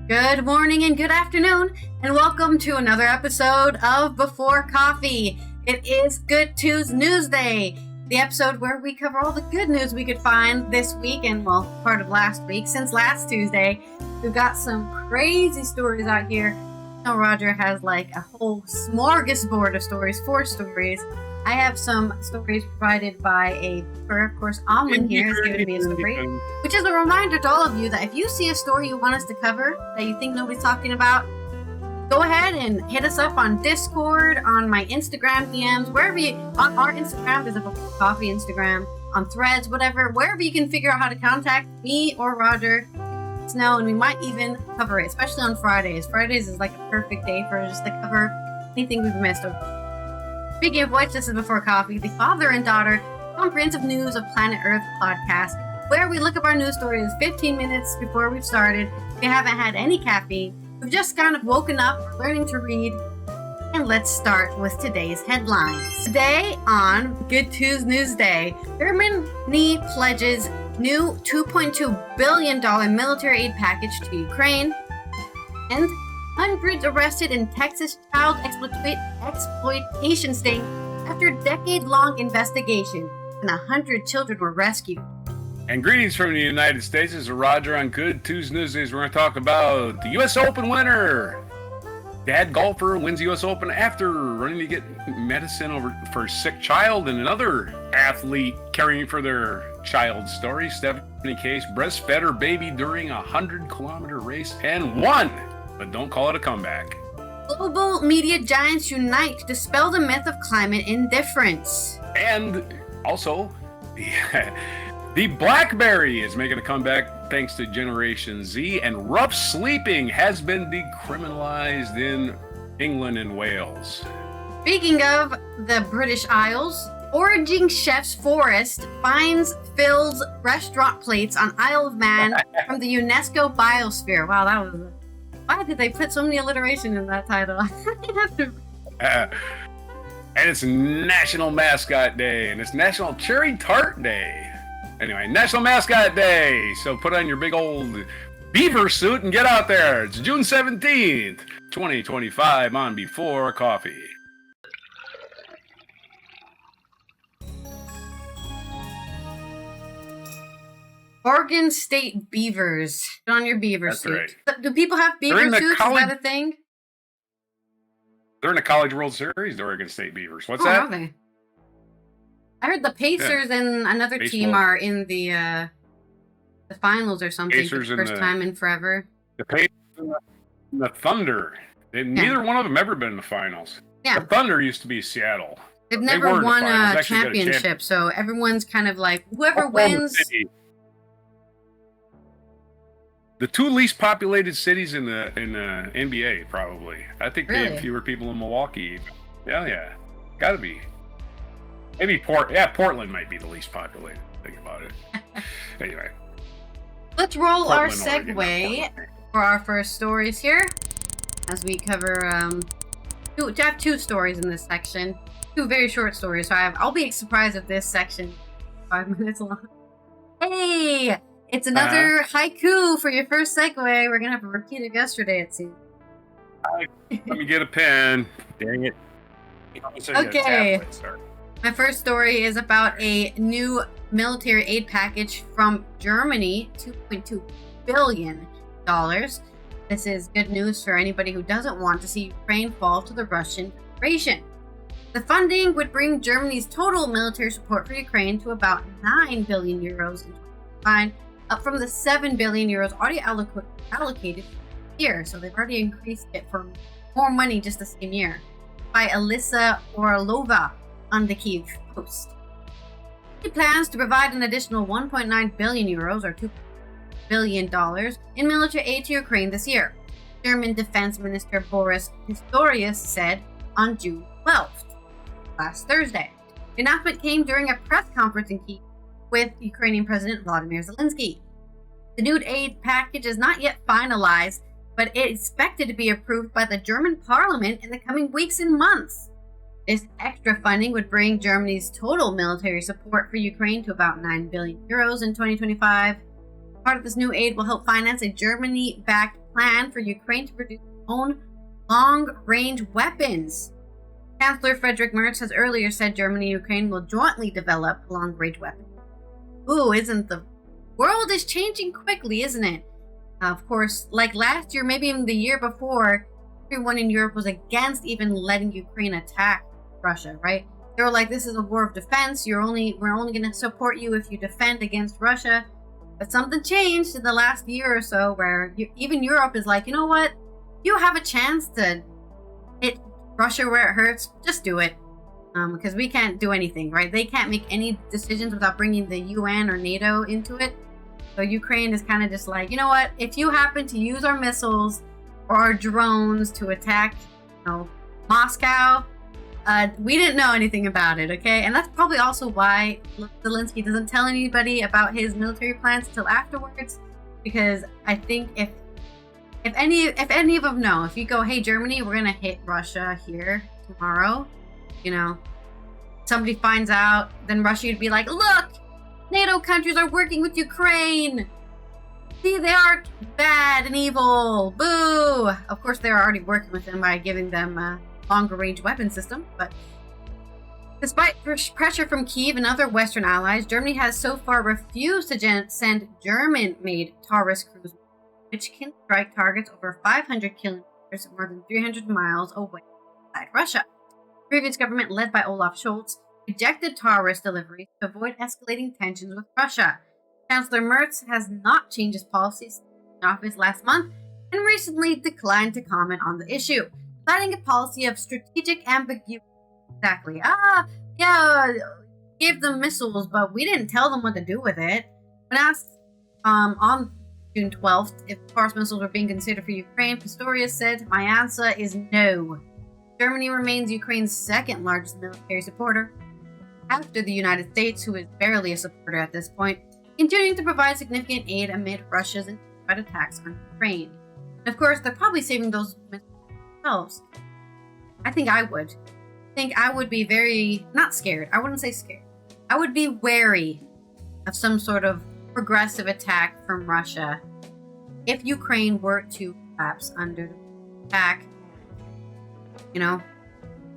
Good morning and good afternoon, and welcome to another episode of Before Coffee. It is Good Tues News Day, the episode where we cover all the good news we could find this week and, well, part of last week. Since last Tuesday, we've got some crazy stories out here. I know Roger has like a whole smorgasbord of stories, 4 stories. I have some stories provided by a viewer. Of course, Amlin here is giving me a story, which is a reminder to all of you that if you see a story you want us to cover that you think nobody's talking about, go ahead and hit us up on Discord, on my Instagram DMs, wherever you, on our Instagram, there's a Before Coffee Instagram, on Threads, whatever, wherever you can figure out how to contact me or Roger, let us know, and we might even cover it, especially on Fridays. Fridays is like a perfect day for us just to cover anything we've missed. Speaking of which, this is Before Coffee, the father and daughter comprehensive news of Planet Earth podcast, where we look up our news stories 15 minutes before we've started. We haven't had any caffeine. We've just kind of woken up, we're learning to read, and let's start with today's headlines. Today on Good Tues News Day, Germany pledges new $2.2 billion military aid package to Ukraine, and hundreds arrested in Texas child exploitation sting after decade-long investigation, and 100 children were rescued. And greetings from the United States. This is Roger on Good Tues News Days. We're going to talk about the U.S. Open winner. Dad golfer wins the U.S. Open after running to get medicine for a sick child, and another athlete caring for their child's story. Stephanie Case breastfed her baby during a 100-kilometer race and won. But don't call it a comeback. Global media giants unite to dispel the myth of climate indifference. And also, the Blackberry is making a comeback thanks to Generation Z, and rough sleeping has been decriminalized in England and Wales. Speaking of the British Isles, foraging chef's forest finds Phil's restaurant plates on Isle of Man from the UNESCO Biosphere. Wow, that was... Why did they put so many alliteration in that title? And it's National Mascot Day, and it's National Cherry Tart Day. Anyway, National Mascot Day. So put on your big old beaver suit and get out there. It's June 17th, 2025 on Before Coffee. Oregon State Beavers. Put on your beaver That's suit. Right. Do people have beaver suits? Is that a thing? They're in the College World Series, the Oregon State Beavers. What's that? Are they? I heard the Pacers and another team are in the finals or something Pacers for the first time in forever. The Pacers and the Thunder. Neither one of them ever been in the finals. Yeah. The Thunder used to be Seattle. They've never won a championship, so everyone's kind of like, whoever wins... The 2 least populated cities in the NBA, probably. I think they have fewer people in Milwaukee. Yeah. Gotta be. Maybe Portland might be the least populated. Think about it. Anyway. Let's roll our segue for our first stories here. As we cover, I have 2 stories in this section. 2 very short stories, so I'll be surprised if this section is 5 minutes long. Hey! It's another haiku for your first segue. We're going to have to repeat it yesterday, it seems. Let me get a pen. Dang it. Okay. My first story is about a new military aid package from Germany, $2.2 billion. This is good news for anybody who doesn't want to see Ukraine fall to the Russian Federation. The funding would bring Germany's total military support for Ukraine to about 9 billion euros in 2025. Up from the 7 billion euros already allocated here. So they've already increased it for more money just the same year. By Alyssa Orlova on the Kyiv Post. It plans to provide an additional 1.9 billion euros or $2 billion in military aid to Ukraine this year. German Defense Minister Boris Pistorius said on June 12th, last Thursday. The announcement came during a press conference in Kyiv with Ukrainian President Volodymyr Zelensky. The new aid package is not yet finalized, but it is expected to be approved by the German parliament in the coming weeks and months. This extra funding would bring Germany's total military support for Ukraine to about 9 billion euros in 2025. Part of this new aid will help finance a Germany-backed plan for Ukraine to produce its own long-range weapons. Chancellor Friedrich Merz has earlier said Germany and Ukraine will jointly develop long-range weapons. Ooh, isn't the world is changing quickly, isn't it? Of course, like last year, maybe even the year before, everyone in Europe was against even letting Ukraine attack Russia, right? They were like, this is a war of defense. We're only going to support you if you defend against Russia. But something changed in the last year or so where even Europe is like, you know what? You have a chance to hit Russia where it hurts. Just do it. Because we can't do anything, right? They can't make any decisions without bringing the UN or NATO into it. So Ukraine is kind of just like, you know what? If you happen to use our missiles or our drones to attack, Moscow, we didn't know anything about it, okay? And that's probably also why Zelensky doesn't tell anybody about his military plans until afterwards, because I think if any of them know, if you go, hey Germany, we're gonna hit Russia here tomorrow, somebody finds out, then Russia would be like, look, NATO countries are working with Ukraine. See, they are bad and evil. Boo! Of course, they're already working with them by giving them a longer-range weapon system. But despite pressure from Kyiv and other Western allies, Germany has so far refused to send German-made Taurus cruise missiles, which can strike targets over 500 kilometers, more than 300 miles away inside Russia. The previous government, led by Olaf Scholz, rejected Taurus deliveries to avoid escalating tensions with Russia. Chancellor Merz has not changed his policies in office last month and recently declined to comment on the issue, citing a policy of strategic ambiguity. Exactly. Give them missiles, but we didn't tell them what to do with it. When asked on June 12th if Taurus missiles were being considered for Ukraine, Pistorius said, "My answer is no." Germany remains Ukraine's second largest military supporter, after the United States, who is barely a supporter at this point, continuing to provide significant aid amid Russia's intensified attacks on Ukraine. And of course, they're probably saving those missiles themselves. I think I would be very, not scared, I wouldn't say scared. I would be wary of some sort of progressive attack from Russia if Ukraine were to collapse under the attack.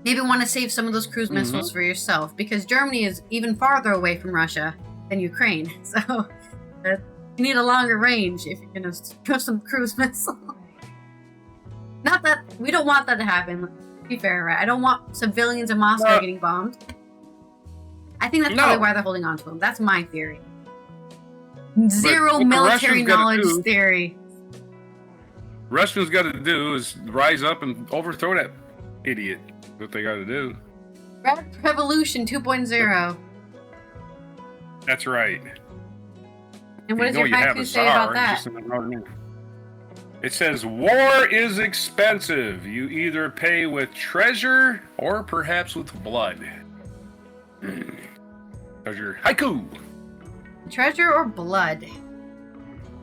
Maybe want to save some of those cruise missiles for yourself, because Germany is even farther away from Russia than Ukraine. So you need a longer range if you're going to throw some cruise missiles. Not that we don't want that to happen. To be fair, right? I don't want civilians in Moscow getting bombed. I think that's probably why they're holding on to them. That's my theory. Zero military knowledge theory. Russians got to do is rise up and overthrow that idiot. That's what they got to do. Revolution 2.0. That's right. And what does your haiku say about that? It says, war is expensive. You either pay with treasure or perhaps with blood. Treasure. Haiku. Treasure or blood?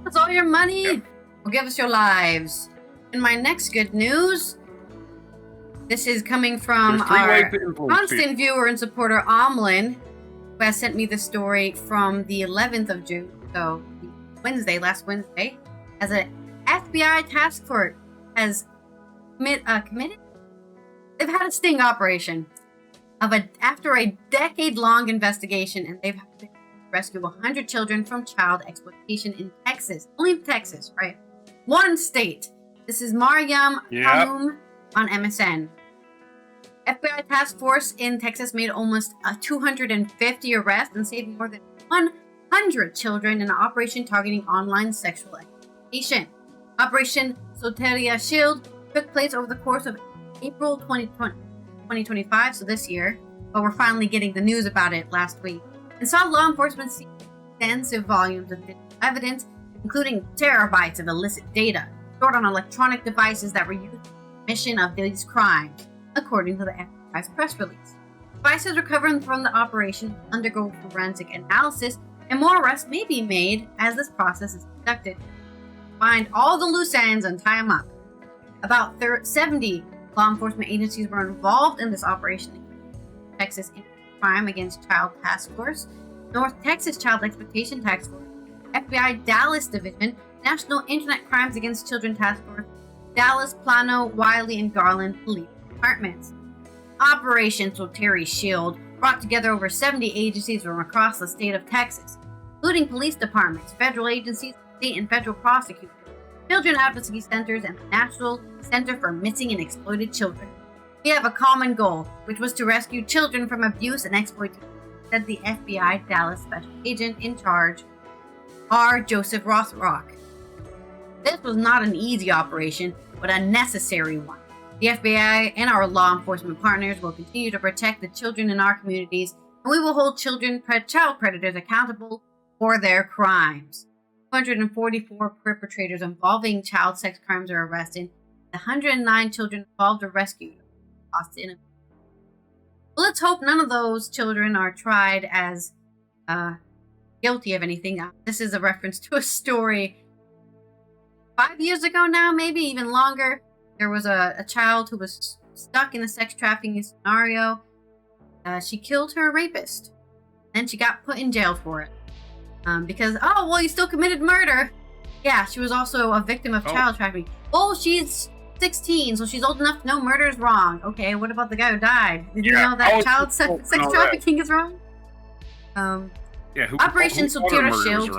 That's all your money? Yep. Well, give us your lives. And my next good news, this is coming from our constant viewer and supporter, Omlin, who has sent me the story from the 11th of June, so last Wednesday, as an FBI task force has committed. They've had a sting operation after a decade-long investigation, and they've had to rescue 100 children from child exploitation in Texas. Only in Texas, right? One state. This is Mariam Kaloum on MSN. FBI task force in Texas made almost 250 arrests and saved more than 100 children in an operation targeting online sexual exploitation. Operation Soteria Shield took place over the course of April 2025, so this year, but we're finally getting the news about it last week, and saw law enforcement see extensive volumes of digital evidence, including terabytes of illicit data stored on electronic devices that were used in the commission of these crimes, according to the FBI's press release. Devices recovered from the operation undergo forensic analysis, and more arrests may be made as this process is conducted. Find all the loose ends and tie them up. About 70 law enforcement agencies were involved in this operation. Texas Crime Against Child Task Force, North Texas Child Exploitation Task Force, FBI Dallas Division, and National Internet Crimes Against Children Task Force, Dallas, Plano, Wiley, and Garland Police Departments. Operation Soteri's Shield brought together over 70 agencies from across the state of Texas, including police departments, federal agencies, state and federal prosecutors, children advocacy centers, and the National Center for Missing and Exploited Children. We have a common goal, which was to rescue children from abuse and exploitation, said the FBI Dallas Special Agent in charge, R. Joseph Rothrock. This was not an easy operation, but a necessary one. The FBI and our law enforcement partners will continue to protect the children in our communities, and we will hold child predators accountable for their crimes. 244 perpetrators involving child sex crimes are arrested. 109 children involved are rescued. Well, let's hope none of those children are tried as guilty of anything. This is a reference to a story 5 years ago now, maybe even longer. There was a child who was stuck in a sex trafficking scenario. She killed her rapist, and she got put in jail for it. Because, you still committed murder. Yeah, she was also a victim of child trafficking. Oh, she's 16, so she's old enough to know murder is wrong. Okay, what about the guy who died? Did you know that child sex trafficking is wrong? Operation Soteri's Shield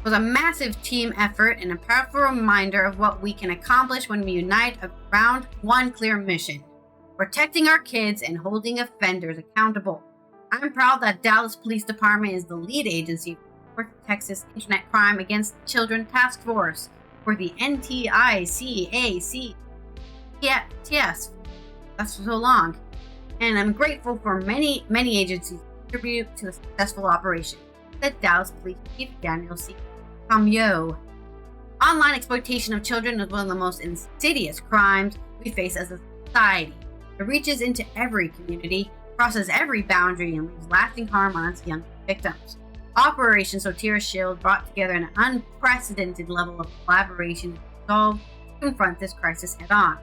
was a massive team effort and a powerful reminder of what we can accomplish when we unite around one clear mission: protecting our kids and holding offenders accountable. I'm proud that Dallas Police Department is the lead agency for Texas Internet Crime Against Children Task Force, for the NTICAC. Yes, that's so long. And I'm grateful for many agencies who contribute to the successful operation, said Dallas Police Chief Daniel C. Camillo. Online exploitation of children is one of the most insidious crimes we face as a society. It reaches into every community, crosses every boundary, and leaves lasting harm on its young victims. Operation Soteri's Shield brought together an unprecedented level of collaboration to confront this crisis head-on.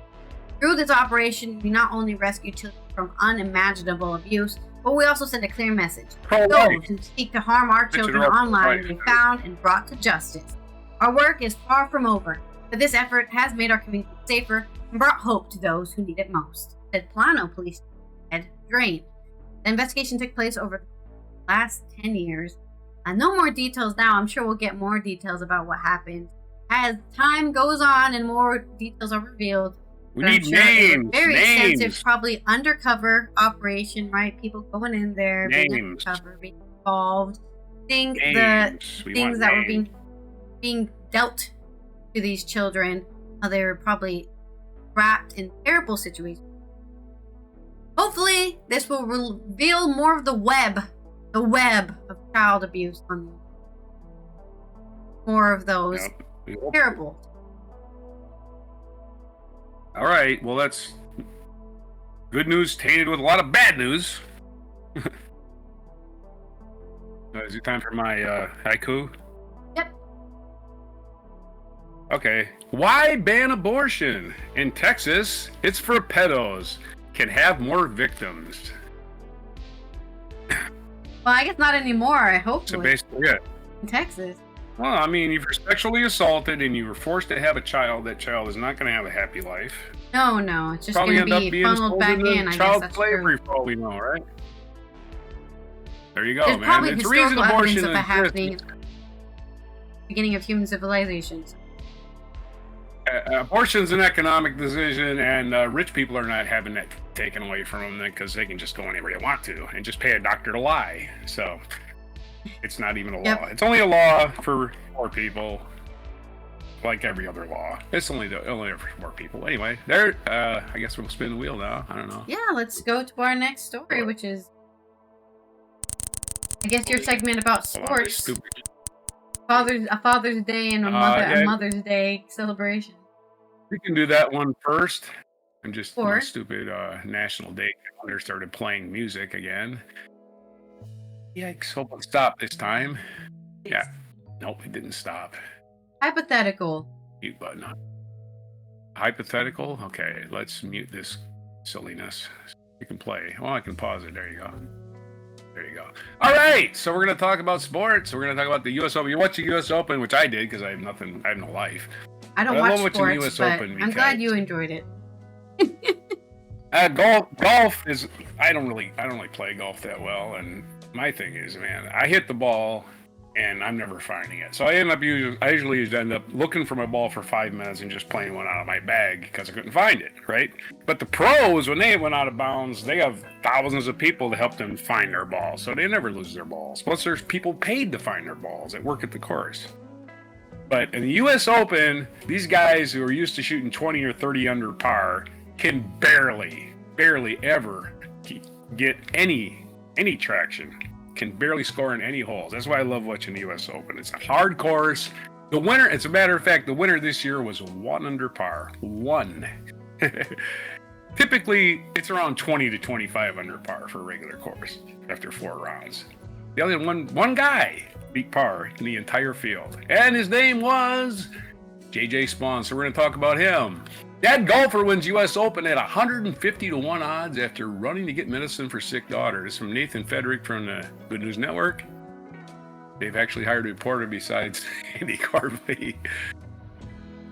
Through this operation, we not only rescued children from unimaginable abuse, but we also sent a clear message. Those who seek to harm our children online will be found and brought to justice. Our work is far from over, but this effort has made our community safer and brought hope to those who need it most, said Plano Police Head Drain. The investigation took place over the last 10 years. No more details now. I'm sure we'll get more details about what happened as time goes on and more details are revealed. We need names. Very extensive, probably undercover operation, right? People going in there, being undercover, being involved, seeing the things that were being dealt to these children. They were probably trapped in terrible situations. Hopefully, this will reveal more of the web of child abuse on them. More of those terrible. All right, well, that's good news tainted with a lot of bad news. Is it time for my haiku? Yep. Okay. Why ban abortion? In Texas, it's for pedos. Can have more victims. Well, I guess not anymore, I hope. So basically, yeah. In Texas. Well, I mean, if you're sexually assaulted and you were forced to have a child, that child is not going to have a happy life. No, it's just going to be funneled back in. I guess child that's slavery, true. for all we know, right? There you go, There's man. probably It's historical reason evidence abortion of that happening exists. at the beginning of human civilizations. Abortion's an economic decision, and rich people are not having that taken away from them because they can just go anywhere they want to and just pay a doctor to lie. So it's not even a law. Yep. It's only a law for poor people, like every other law. It's only for poor people. Anyway, there. I guess we'll spin the wheel now. I don't know. Yeah, let's go to our next story, which is, I guess, your segment about sports. A Father's Day and a Mother's Day celebration. We can do that one first. And just my stupid National Day calendar started playing music again. Yikes! Hope it stopped this time. Yeah. Nope, it didn't stop. Hypothetical. Mute button. Hypothetical? Okay, let's mute this silliness. You can play. Oh, I can pause it. There you go. There you go. All right, so we're going to talk about sports. We're going to talk about the U.S. Open. You watched the U.S. Open, which I did because I have nothing. I have no life. I don't watch sports, but I'm glad you enjoyed it. Golf is. I don't really play golf that well, and my thing is, man, I hit the ball, and I'm never finding it. So I usually end up looking for my ball for 5 minutes and just playing one out of my bag because I couldn't find it, right? But the pros, when they went out of bounds, they have thousands of people to help them find their ball, so they never lose their balls. Plus, there's people paid to find their balls that work at the course. But in the U.S. Open, these guys who are used to shooting 20 or 30 under par can barely ever get any traction. Can barely score in any holes. That's why I love watching the U.S. Open. It's a hard course. The winner, as a matter of fact, the winner this year was 1 under par. 1. Typically, it's around 20 to 25 under par for a regular course after 4 rounds. The only one guy beat par in the entire field, and his name was J.J. Spaun. So we're going to talk about him. Dad golfer wins U.S. Open at 150 to 1 odds after running to get medicine for sick daughter. This is from Nathan Federick from the Good News Network. They've actually hired a reporter besides Andy Carvey.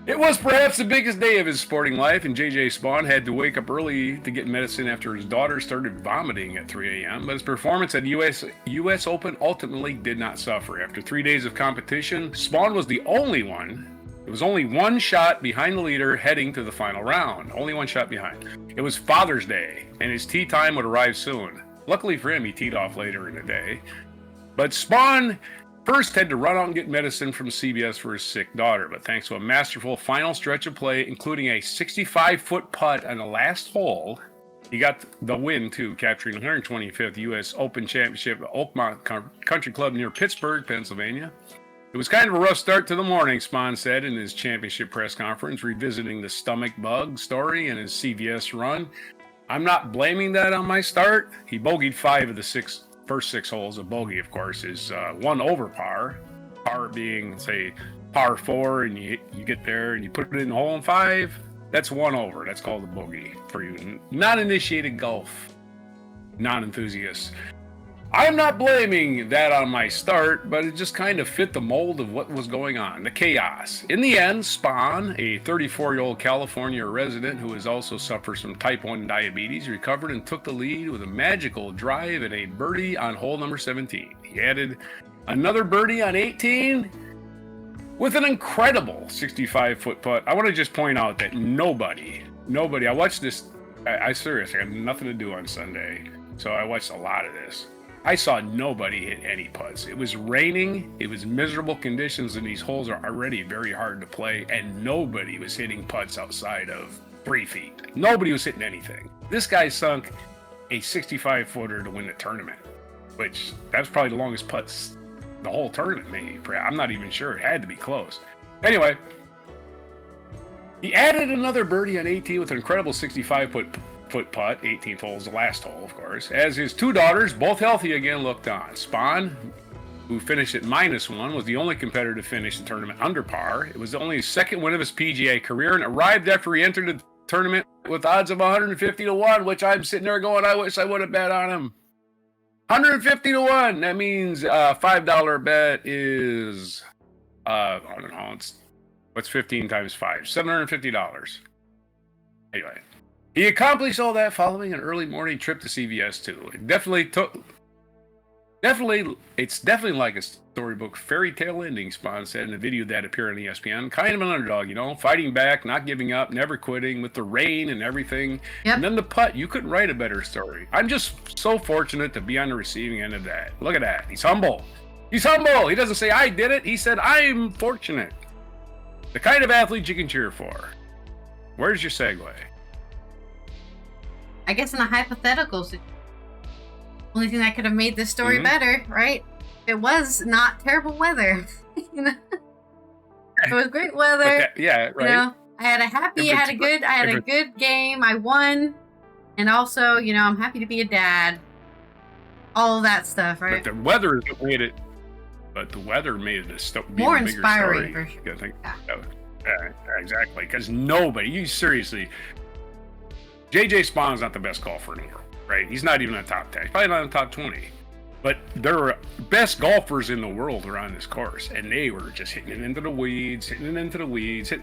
It was perhaps the biggest day of his sporting life, and J.J. Spaun had to wake up early to get medicine after his daughter started vomiting at 3 a.m. But his performance at U.S. Open ultimately did not suffer. After 3 days of competition, Spaun was the only one. It was only 1 shot behind the leader heading to the final round. Only 1 shot behind. It was Father's Day, and his tee time would arrive soon. Luckily for him, he teed off later in the day. But Spaun first had to run out and get medicine from CVS for his sick daughter. But thanks to a masterful final stretch of play, including a 65-foot putt on the last hole, he got the win, too, capturing the 125th U.S. Open Championship at Oakmont Country Club near Pittsburgh, Pennsylvania. It was kind of a rough start to the morning, Spaun said in his championship press conference, revisiting the stomach bug story and his CVS run. I'm not blaming that on my start. He bogeyed 5 of the first 6 holes. A bogey, of course, is 1 over par. Par being, say, par 4, and you get there and you put it in hole in 5. That's 1 over. That's called a bogey for you non-initiated golf, non-enthusiasts. I'm not blaming that on my start, but it just kind of fit the mold of what was going on, the chaos. In the end, Spaun, a 34-year-old California resident who has also suffered from type 1 diabetes, recovered and took the lead with a magical drive and a birdie on hole number 17. He added another birdie on 18 with an incredible 65-foot putt. I want to just point out that nobody, I watched this, I seriously had nothing to do on Sunday, so I watched a lot of this. I saw nobody hit any putts. It was raining, it was miserable conditions, and these holes are already very hard to play, and nobody was hitting putts outside of 3 feet. Nobody was hitting anything. This guy sunk a 65-footer to win the tournament, which that's probably the longest putts the whole tournament, maybe. I'm not even sure. It had to be close. Anyway, he added another birdie on 18 with an incredible 65-foot putt. 18th hole is the last hole, of course, as his 2 daughters, both healthy again, looked on. Spaun, who finished at -1, was the only competitor to finish the tournament under par. It was only his 2nd win of his PGA career, and arrived after he entered the tournament with odds of 150 to 1, which I'm sitting there going, I wish I would have bet on him. 150 to 1. That means $5 bet is I don't know. What's 15 times 5? $750. Anyway. He accomplished all that following an early morning trip to CVS too. It's definitely like a storybook fairy tale ending, Spaun said in a video that appeared on ESPN. Kind of an underdog, fighting back, not giving up, never quitting with the rain and everything. Yep. And then the putt, you couldn't write a better story. I'm just so fortunate to be on the receiving end of that. Look at that. He's humble. He doesn't say I did it. He said I'm fortunate. The kind of athlete you can cheer for. Where's your segue? I guess in a hypothetical situation, only thing that could have made this story better, right? It was not terrible weather. It was great weather. Yeah, right. I had a good game. I won, and also, I'm happy to be a dad. All of that stuff, right? But the weather is what made it. But the weather made it more inspiring. For sure. Yeah, exactly. Because nobody, seriously. J.J. Spaun is not the best golfer in the world, right? He's not even in the top 10. He's probably not in the top 20. But there were best golfers in the world are on this course, and they were just hitting it into the weeds.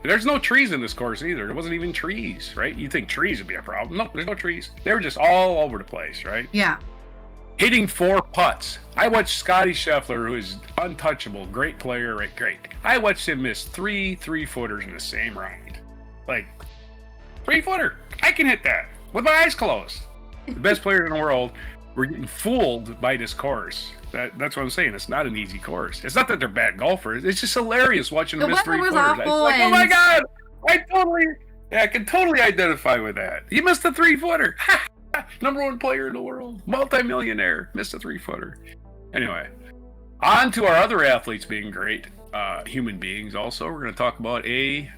There's no trees in this course either. There wasn't even trees, right? You think trees would be a problem. No, there's no trees. They were just all over the place, right? Yeah. Hitting 4 putts. I watched Scotty Scheffler, who is untouchable, great player, right? Great. I watched him miss 3 3-footers in the same round. Like, 3-footer. I can hit that with my eyes closed. The best player in the world. We're getting fooled by this course. That's what I'm saying. It's not an easy course. It's not that they're bad golfers. It's just hilarious watching them miss 3-footers. Like, oh my God! I can totally identify with that. You missed a 3-footer. Number 1 player in the world, multi-millionaire, missed a 3-footer. Anyway, on to our other athletes being great human beings. Also, we're going to talk about a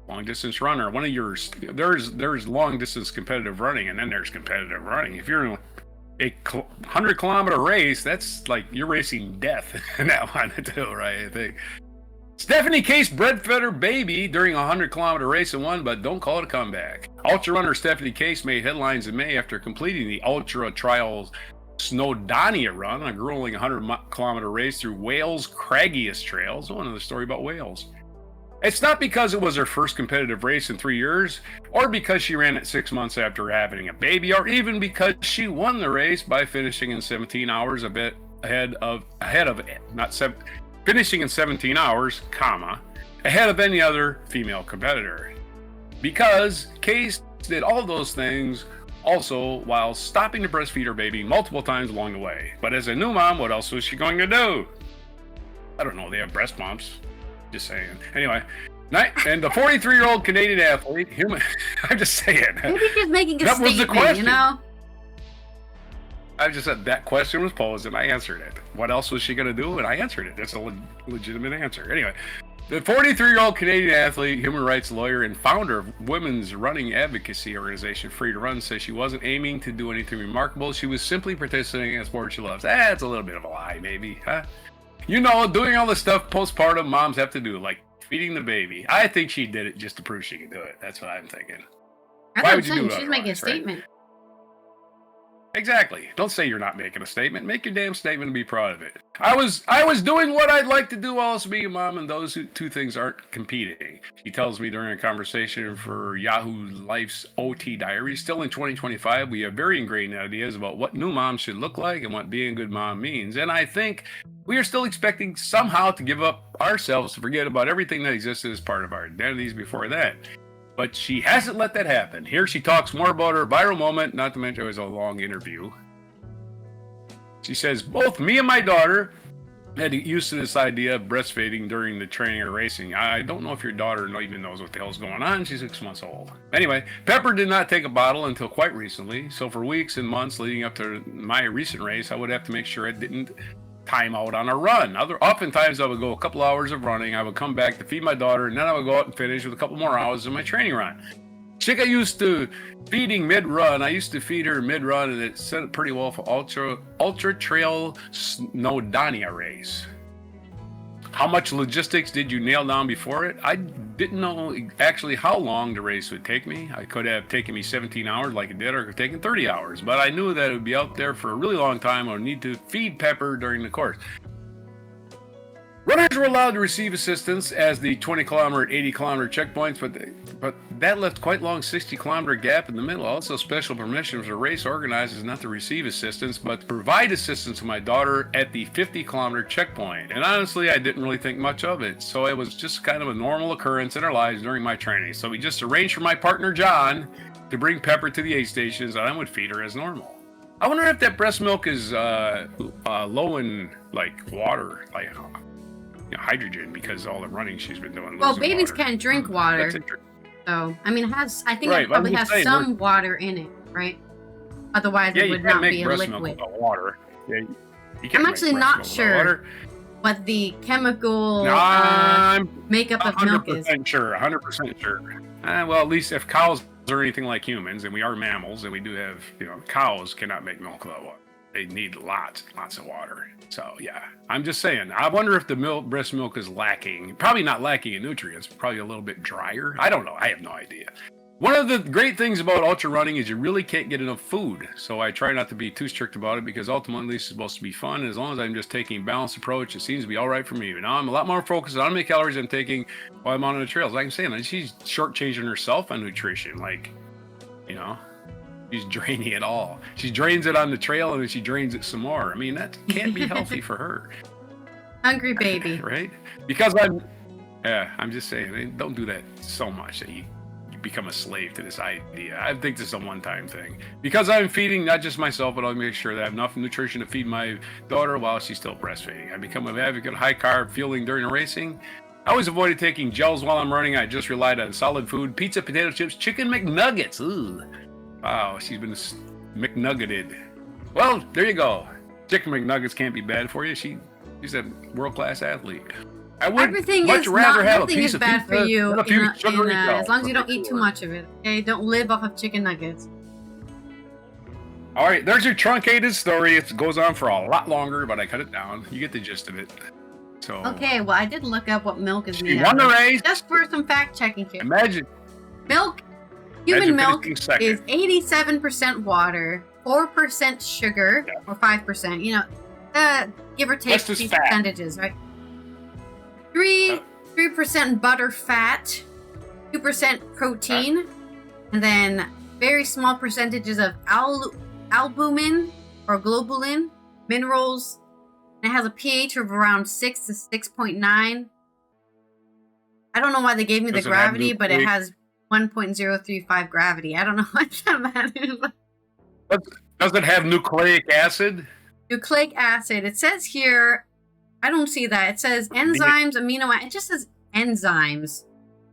long distance runner. One of yours, there's long distance competitive running, and then there's competitive running. If you're in a 100-kilometer race, that's like you're racing death in that one too, right? I think Stephanie Case breastfed her baby during a 100-kilometer race and won, but don't call it a comeback. Ultra runner Stephanie Case made headlines in May after completing the Ultra Trials Snowdonia run, a grueling 100-kilometer race through Wales' craggiest trails. Oh, another story about Wales. It's not because it was her first competitive race in 3 years, or because she ran it 6 months after having a baby, or even because she won the race by finishing in 17 hours, a bit finishing in 17 hours, ahead of any other female competitor. Because Case did all those things also while stopping to breastfeed her baby multiple times along the way. But as a new mom, what else was she going to do? I don't know, they have breast pumps. Just saying. Anyway, and the 43-year-old Canadian athlete, I'm just saying. Maybe he's making a that statement, was the question. you know? I just said that question was posed and I answered it. What else was she going to do? And I answered it. That's a legitimate answer. Anyway, the 43-year-old Canadian athlete, human rights lawyer, and founder of women's running advocacy organization Free to Run says she wasn't aiming to do anything remarkable. She was simply participating in a sport she loves. That's a little bit of a lie, maybe, huh? You know, doing all the stuff postpartum moms have to do, like feeding the baby. I think she did it just to prove she could do it. That's what I'm thinking. Why would you do it? She's making a statement. Right? Exactly. Don't say you're not making a statement. Make your damn statement and be proud of it. I was doing what I'd like to do while else being a mom, and those two things aren't competing. She tells me during a conversation for Yahoo Life's OT Diary. Still in 2025, we have very ingrained ideas about what new moms should look like and what being a good mom means. And I think we are still expecting somehow to give up ourselves to forget about everything that existed as part of our identities before that. But she hasn't let that happen. Here she talks more about her viral moment, not to mention it was a long interview. She says, both me and my daughter had used to this idea of breastfeeding during the training or racing. I don't know if your daughter even knows what the hell's going on. She's 6 months old. Anyway, Pepper did not take a bottle until quite recently. So for weeks and months leading up to my recent race, I would have to make sure it didn't time out on a run. Oftentimes I would go a couple hours of running, I would come back to feed my daughter, and then I would go out and finish with a couple more hours of my training run. She got used to feeding mid-run. I used to feed her mid-run, and it set up pretty well for Ultra Trail Snowdonia race. How much logistics did you nail down before it? I didn't know actually how long the race would take me. I could have taken me 17 hours like it did, or it could have taken 30 hours. But I knew that it would be out there for a really long time. I would need to feed Pepper during the course. Runners were allowed to receive assistance as the 20-kilometer and 80-kilometer checkpoints, but that left quite long 60-kilometer gap in the middle. Also, special permission for the race organizers not to receive assistance, but to provide assistance to my daughter at the 50-kilometer checkpoint. And honestly, I didn't really think much of it, so it was just kind of a normal occurrence in our lives during my training. So we just arranged for my partner, John, to bring Pepper to the aid stations, and I would feed her as normal. I wonder if that breast milk is low in, like, water, like hydrogen, because all the running she's been doing. Well, babies can't drink water. So, I mean, I think it probably has some water in it, right? Otherwise, it would not be a liquid. Water. Yeah, I'm actually not sure what the chemical makeup of milk is. 100% sure. Well, at least if cows are anything like humans, and we are mammals, and we do have, cows cannot make milk without water. They need lots of water. So, yeah, I'm just saying, I wonder if the breast milk is lacking. Probably not lacking in nutrients, probably a little bit drier. I don't know. I have no idea. One of the great things about ultra running is you really can't get enough food. So I try not to be too strict about it because ultimately it's supposed to be fun. And as long as I'm just taking a balanced approach, it seems to be all right for me. Now I'm a lot more focused on how many calories I'm taking while I'm on the trails. Like I'm saying, she's shortchanging herself on nutrition. Like, you know, she's draining it all. She drains it on the trail and then she drains it some more. I mean, that can't be healthy for her. Hungry baby. Right? Because I'm just saying, don't do that so much that you become a slave to this idea. I think this is a one-time thing. Because I'm feeding not just myself, but I'll make sure that I have enough nutrition to feed my daughter while she's still breastfeeding. I become an advocate of high-carb fueling during the racing. I always avoided taking gels while I'm running. I just relied on solid food, pizza, potato chips, chicken McNuggets. Ooh. Wow, she's been McNuggeted. Well, there you go. Chicken McNuggets can't be bad for you. She's a world-class athlete. I would much rather have a piece of bad pizza for you than a few sugary as long as you don't eat too much of it. Okay, don't live off of chicken nuggets. All right, there's your truncated story. It goes on for a lot longer, but I cut it down. You get the gist of it. So okay, well, I did look up what milk is made won the race. Just for some fact checking here. Imagine human milk is 87% water, 4% sugar, or 5%. You know, give or take these percentages, right? 3% butter fat, 2% protein, and then very small percentages of albumin or globulin, minerals. And it has a pH of around 6 to 6.9. I don't know why they gave me the gravity, but it has 1.035 gravity. I don't know what that is. Does it have nucleic acid? Nucleic acid. It says here, I don't see that. It says enzymes, amino acids. It just says enzymes,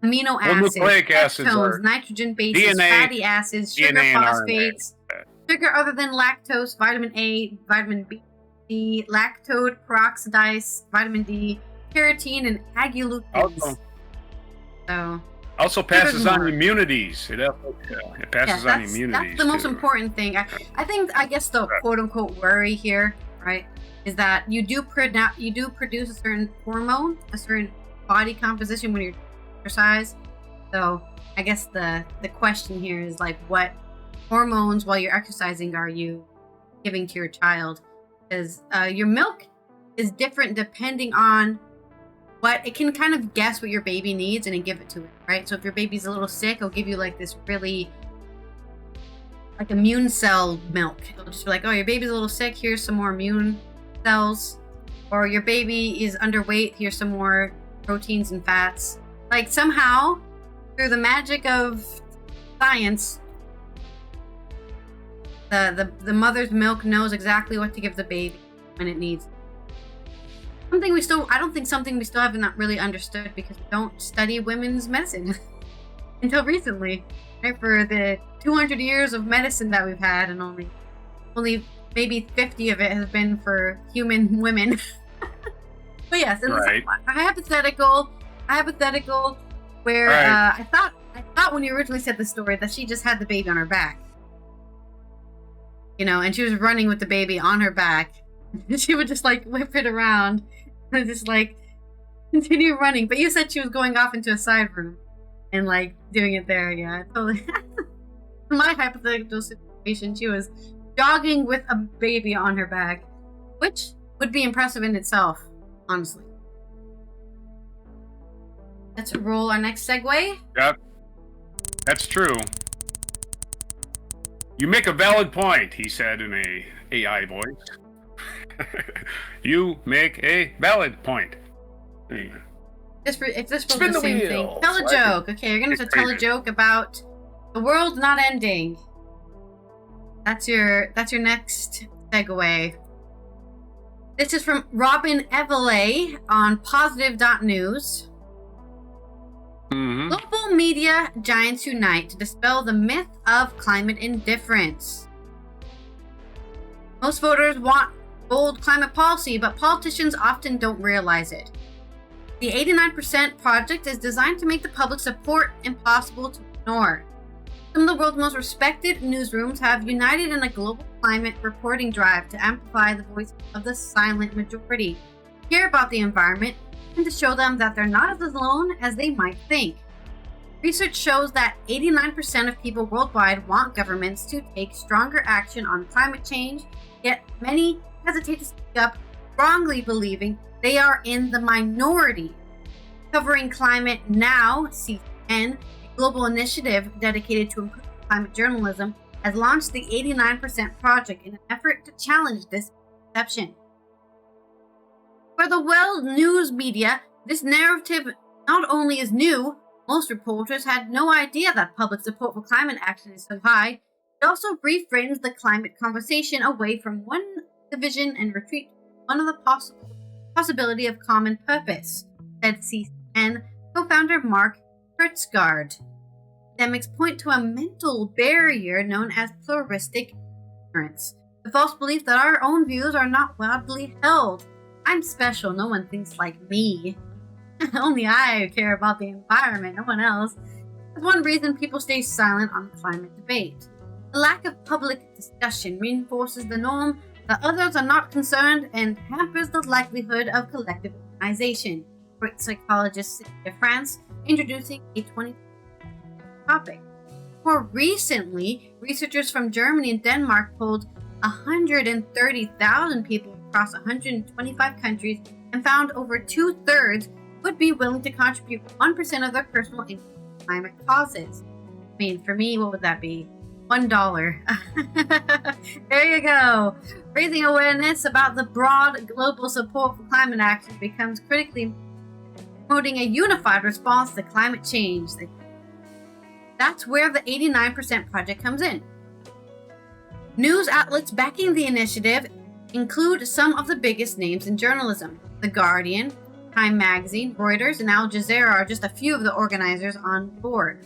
amino acids, nucleic acids ketones, nitrogen bases, DNA, fatty acids, sugar phosphates, sugar other than lactose, vitamin A, vitamin B, lactose peroxidase, vitamin D, carotene, and agglutins. Also passes on immunities. It passes on immunities. That's the most important thing. I guess the quote unquote worry here, right, is that you do produce a certain hormone, a certain body composition when you exercise. So I guess the question here is like, what hormones while you're exercising are you giving to your child? Because your milk is different depending on what it can kind of guess what your baby needs and then give it to it, right? So if your baby's a little sick, it'll give you like this really like immune cell milk. It'll just be like, oh, your baby's a little sick, here's some more immune cells. Or your baby is underweight, here's some more proteins and fats. Like somehow, through the magic of science, the mother's milk knows exactly what to give the baby when it needs. I don't think something we still have not really understood because we don't study women's medicine until recently, right? For the 200 years of medicine that we've had, and only maybe 50 of it has been for human women. But yes, and right. a hypothetical where I thought when you originally said the story that she just had the baby on her back, you know, and she was running with the baby on her back. She would just like whip it around and just like continue running. But you said she was going off into a side room and like doing it there. Yeah, totally. My hypothetical situation, she was jogging with a baby on her back, which would be impressive in itself, honestly. Let's roll our next segue. Yep, that's true. You make a valid point, he said in a AI voice. You make a valid point. If this was the same thing. Tell a joke. Okay, you're gonna have to tell a joke about the world not ending. That's your next segue. This is from Robin Evelay on positive.news. Mm-hmm. Global media giants unite to dispel the myth of climate indifference. Most voters want bold climate policy, but politicians often don't realize it. The 89% project is designed to make the public support impossible to ignore. Some of the world's most respected newsrooms have united in a global climate reporting drive to amplify the voice of the silent majority, care about the environment, and to show them that they're not as alone as they might think. Research shows that 89% of people worldwide want governments to take stronger action on climate change, yet many hesitate to speak up, wrongly believing they are in the minority. Covering Climate Now, CN, a global initiative dedicated to improving climate journalism, has launched the 89% Project in an effort to challenge this perception. For the world news media, this narrative not only is new, most reporters had no idea that public support for climate action is so high, it also reframes the climate conversation away from one division and retreat to one of the possibility of common purpose, said CN co-founder Mark Hertzgaard. Academics point to a mental barrier known as pluralistic ignorance, the false belief that our own views are not widely held. I'm special, no one thinks like me. Only I care about the environment, no one else. That's one reason people stay silent on climate debate. The lack of public discussion reinforces the norm that others are not concerned and hampers the likelihood of collective organization. Great psychologist Cynthia France introducing a 2020 topic. More recently, researchers from Germany and Denmark polled 130,000 people across 125 countries and found over 2/3 would be willing to contribute 1% of their personal income to climate causes. I mean, for me, what would that be? $1. There you go. Raising awareness about the broad global support for climate action becomes critically promoting a unified response to climate change. That's where the 89% Project comes in. News outlets backing the initiative include some of the biggest names in journalism. The Guardian, Time Magazine, Reuters, and Al Jazeera are just a few of the organizers on board.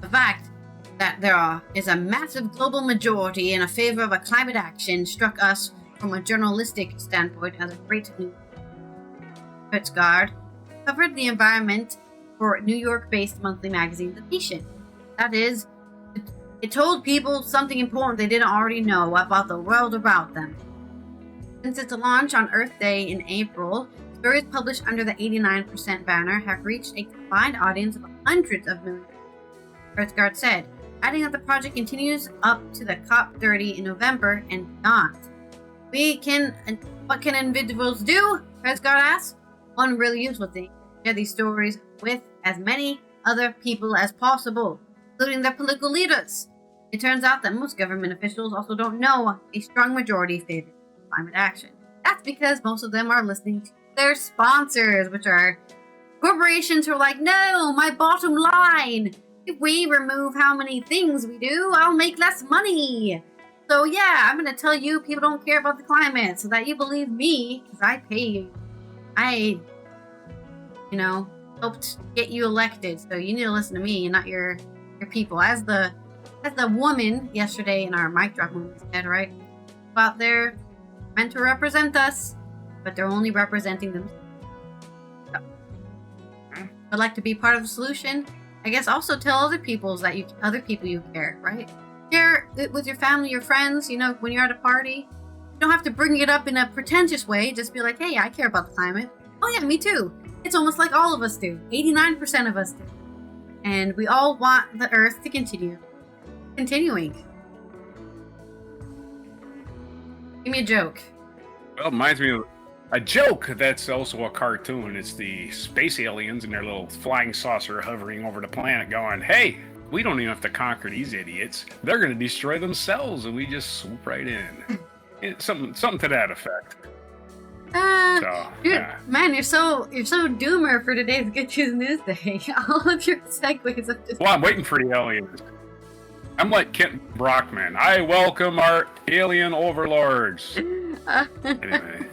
The fact that there is a massive global majority in favor of a climate action struck us from a journalistic standpoint as a great news. Hertzgaard covered the environment for New York-based monthly magazine The Nation. That is, it told people something important they didn't already know about the world about them. Since its launch on Earth Day in April, stories published under the 89% banner have reached a combined audience of hundreds of millions. Hertzgaard said, adding that the project continues up to the COP30 in November and beyond. What can individuals do? Hertzgaard asked. One really useful thing: share these stories with as many other people as possible, including their political leaders. It turns out that most government officials also don't know a strong majority favor climate action. That's because most of them are listening to their sponsors, which are corporations who are like, no, my bottom line. If we remove how many things we do, I'll make less money. So yeah, I'm going to tell you people don't care about the climate so that you believe me because I pay you. I, helped get you elected. So you need to listen to me and not your people. As the woman yesterday in our mic drop movie said, right? Out there meant to represent us, but they're only representing them. So, I'd like to be part of the solution. I guess also tell other people you care, right? Share it with your family, your friends, when you're at a party. You don't have to bring it up in a pretentious way. Just be like, hey, I care about the climate. Oh yeah, me too. It's almost like all of us do. 89% of us do. And we all want the Earth to continuing. Give me a joke. Well, it reminds me of a joke that's also a cartoon. It's the space aliens and their little flying saucer hovering over the planet going, hey, we don't even have to conquer these idiots. They're going to destroy themselves, and we just swoop right in. Something to that effect. Man, you're so doomer for today's Good Tues News Day. All of your segues of just... Well, I'm waiting for the aliens. I'm like Kent Brockman. I welcome our alien overlords. Anyway.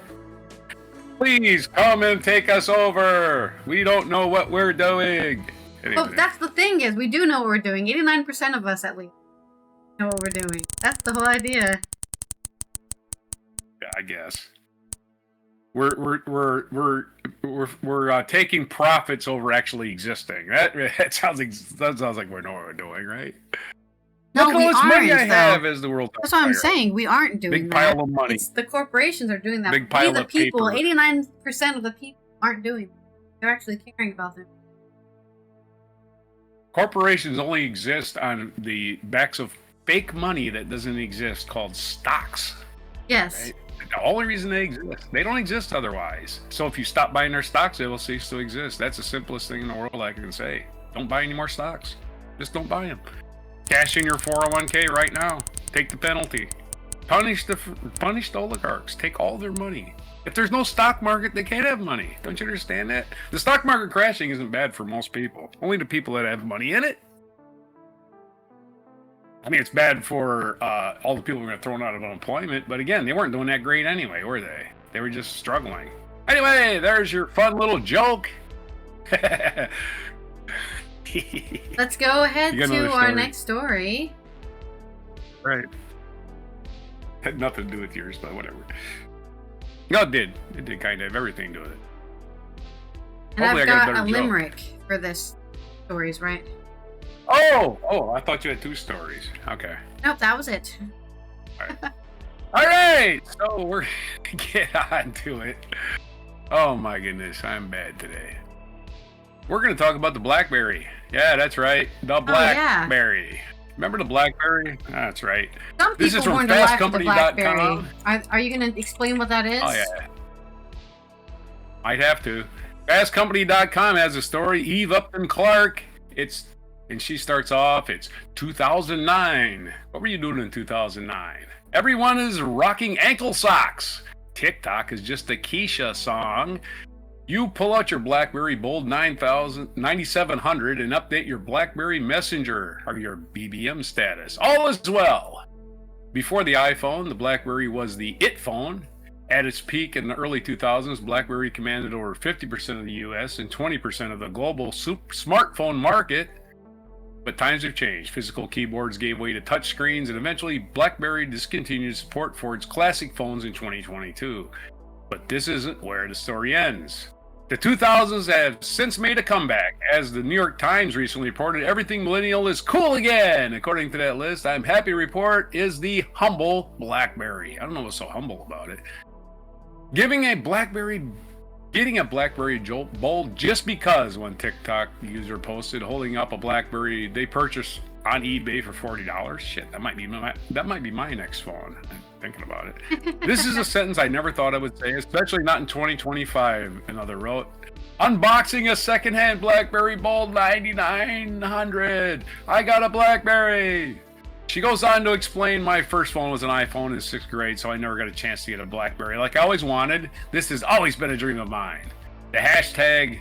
Please come and take us over. We don't know what we're doing. Anyway. Well, that's the thing is, we do know what we're doing. 89% of us, at least, know what we're doing. That's the whole idea. Yeah, I guess. We're taking profits over actually existing. That sounds like we know what we're doing, right? No, look we how much aren't. Money I have as the world. That's what I'm saying. We aren't doing big that. Pile of money. It's the corporations are doing that. Big pile the of people. paper. 89% of the people aren't doing it. They're actually caring about them. Corporations only exist on the backs of fake money that doesn't exist, called stocks. Yes. Right? The only reason they exist. They don't exist otherwise. So if you stop buying their stocks, they will cease to exist. That's the simplest thing in the world I can say. Don't buy any more stocks. Just don't buy them. Cash in your 401k right now. Take the penalty. Punish the oligarchs. Take all their money. If there's no stock market, they can't have money. Don't you understand that? The stock market crashing isn't bad for most people. Only the people that have money in it. I mean, it's bad for all the people who are thrown out of unemployment. But again, they weren't doing that great anyway, were they? They were just struggling. Anyway, there's your fun little joke. Let's go ahead to our next story. Right. Had nothing to do with yours, but whatever. No, it did. It did kind of have everything to do with it. And hopefully I've got a limerick for this stories, right? Oh, I thought you had two stories. Okay. Nope, that was it. All right. So we're going to get on to it. Oh my goodness, I'm bad today. We're going to talk about the Blackberry. Yeah, that's right. The Blackberry. Yeah. Remember the Blackberry? That's right. Some people this is from fastcompany.com. Are you going to explain what that is? Oh, yeah. Might have to. Fastcompany.com has a story. Eve Upton Clark. And she starts off, it's 2009. What were you doing in 2009? Everyone is rocking ankle socks. TikTok is just a Keisha song. You pull out your BlackBerry Bold 9700 and update your BlackBerry Messenger or your BBM status. All is well. Before the iPhone, the BlackBerry was the it phone. At its peak in the early 2000s, BlackBerry commanded over 50% of the US and 20% of the global smartphone market. But times have changed. Physical keyboards gave way to touchscreens, and eventually BlackBerry discontinued support for its classic phones in 2022. But this isn't where the story ends. The 2000s have since made a comeback. As the New York Times recently reported, everything millennial is cool again. According to that list, I'm happy to report is the humble BlackBerry. I don't know what's so humble about it. Getting a BlackBerry Bold just because one TikTok user posted holding up a BlackBerry they purchased on eBay for $40. Shit, that might be my next phone. I'm thinking about it. This is a sentence I never thought I would say, especially not in 2025. Another wrote, unboxing a secondhand BlackBerry Bold 9900. I got a BlackBerry. She goes on to explain, my first phone was an iPhone in 6th grade, so I never got a chance to get a BlackBerry like I always wanted. This has always been a dream of mine. The hashtag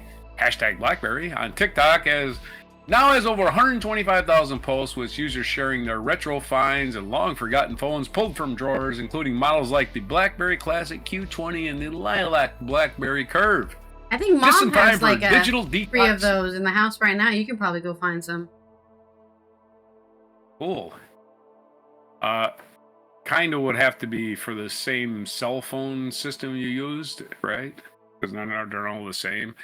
BlackBerry on TikTok now has over 125,000 posts with users sharing their retro finds and long forgotten phones pulled from drawers, including models like the BlackBerry Classic Q20 and the Lilac BlackBerry Curve. I think Mom has like digital 3 of those in the house right now. You can probably go find some. Cool. Kind of would have to be for the same cell phone system you used, right? Because they're all the same.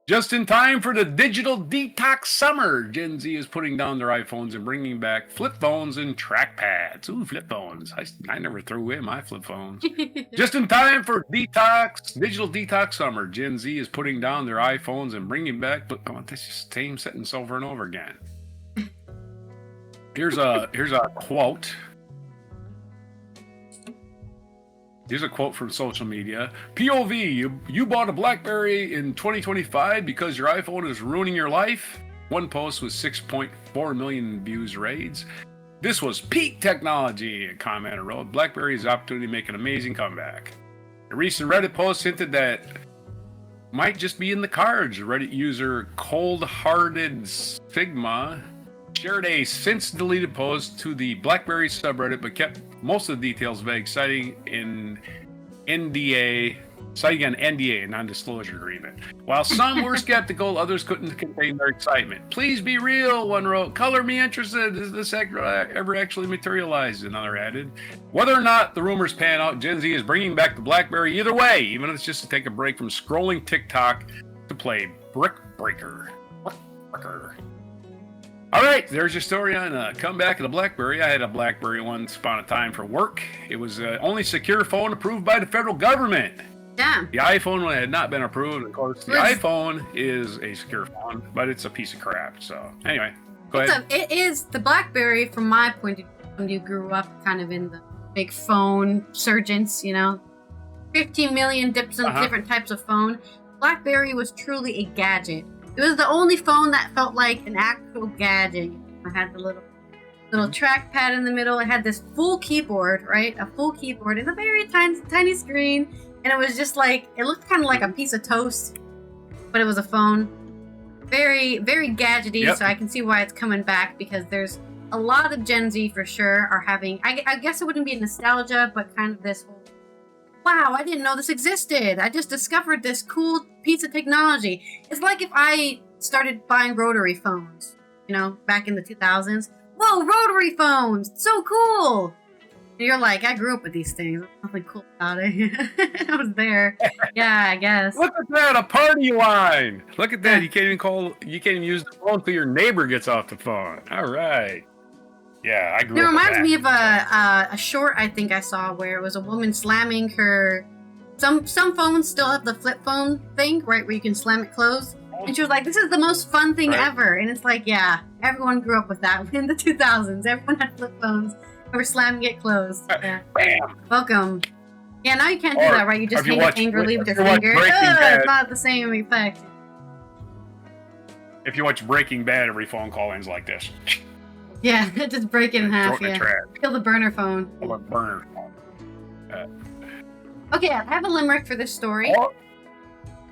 Just in time for the digital detox summer, Gen Z is putting down their iPhones and bringing back flip phones and trackpads. Ooh, flip phones. I never threw away my flip phones. Just in time for digital detox summer, Gen Z is putting down their iPhones and bringing back, but I want this same sentence over and over again. Here's a quote. Here's a quote from social media. POV, you bought a BlackBerry in 2025 because your iPhone is ruining your life? One post with 6.4 million views raids. This was peak technology, a commenter wrote. BlackBerry's opportunity to make an amazing comeback. A recent Reddit post hinted that might just be in the cards. Reddit user Cold-Hearted Sigma shared a since deleted post to the BlackBerry subreddit, but kept most of the details vague, citing an NDA, a non-disclosure agreement. While some were skeptical, others couldn't contain their excitement. Please be real, one wrote. Color me interested. Does this ever actually materialize? Another added. Whether or not the rumors pan out, Gen Z is bringing back the BlackBerry either way, even if it's just to take a break from scrolling TikTok to play Brick Breaker. All right, there's your story on comeback of the BlackBerry. I had a BlackBerry once upon a time for work. It was the only secure phone approved by the federal government. Yeah. The iPhone had not been approved. Of course, the iPhone is a secure phone, but it's a piece of crap. So, anyway. It is the Blackberry, from my point of view, when you grew up kind of in the big phone surgence, 15 million different types of phone. Blackberry was truly a gadget. It was the only phone that felt like an actual gadget. It had the little trackpad in the middle. It had this full keyboard, right? A full keyboard and a very tiny screen. And it was just like, it looked kind of like a piece of toast, but it was a phone. Very, very gadgety. Yep. So I can see why it's coming back, because there's a lot of Gen Z for sure are having, I guess it wouldn't be nostalgia, but kind of this whole, wow, I didn't know this existed. I just discovered this cool piece of technology. It's like if I started buying rotary phones, back in the 2000s. Whoa, rotary phones! So cool! And you're like, I grew up with these things. There's nothing cool about it. I was there. Yeah, I guess. Look at that, a party line! Look at that, you can't even use the phone until your neighbor gets off the phone. All right. Yeah, I grew up with that. It reminds me of a short I think I saw where it was a woman slamming her... Some phones still have the flip phone thing, right, where you can slam it closed. And she was like, this is the most fun thing ever. And it's like, yeah, everyone grew up with that in the 2000s. Everyone had flip phones. They were slamming it closed. Yeah. Bam. Welcome. Yeah, now you can't do that, right? You just hang it angrily with your finger. It's not the same effect. If you watch Breaking Bad, every phone call ends like this. Yeah, just break it in half. Yeah. Kill the burner phone. Kill the burner phone. Okay, I have a limerick for this story.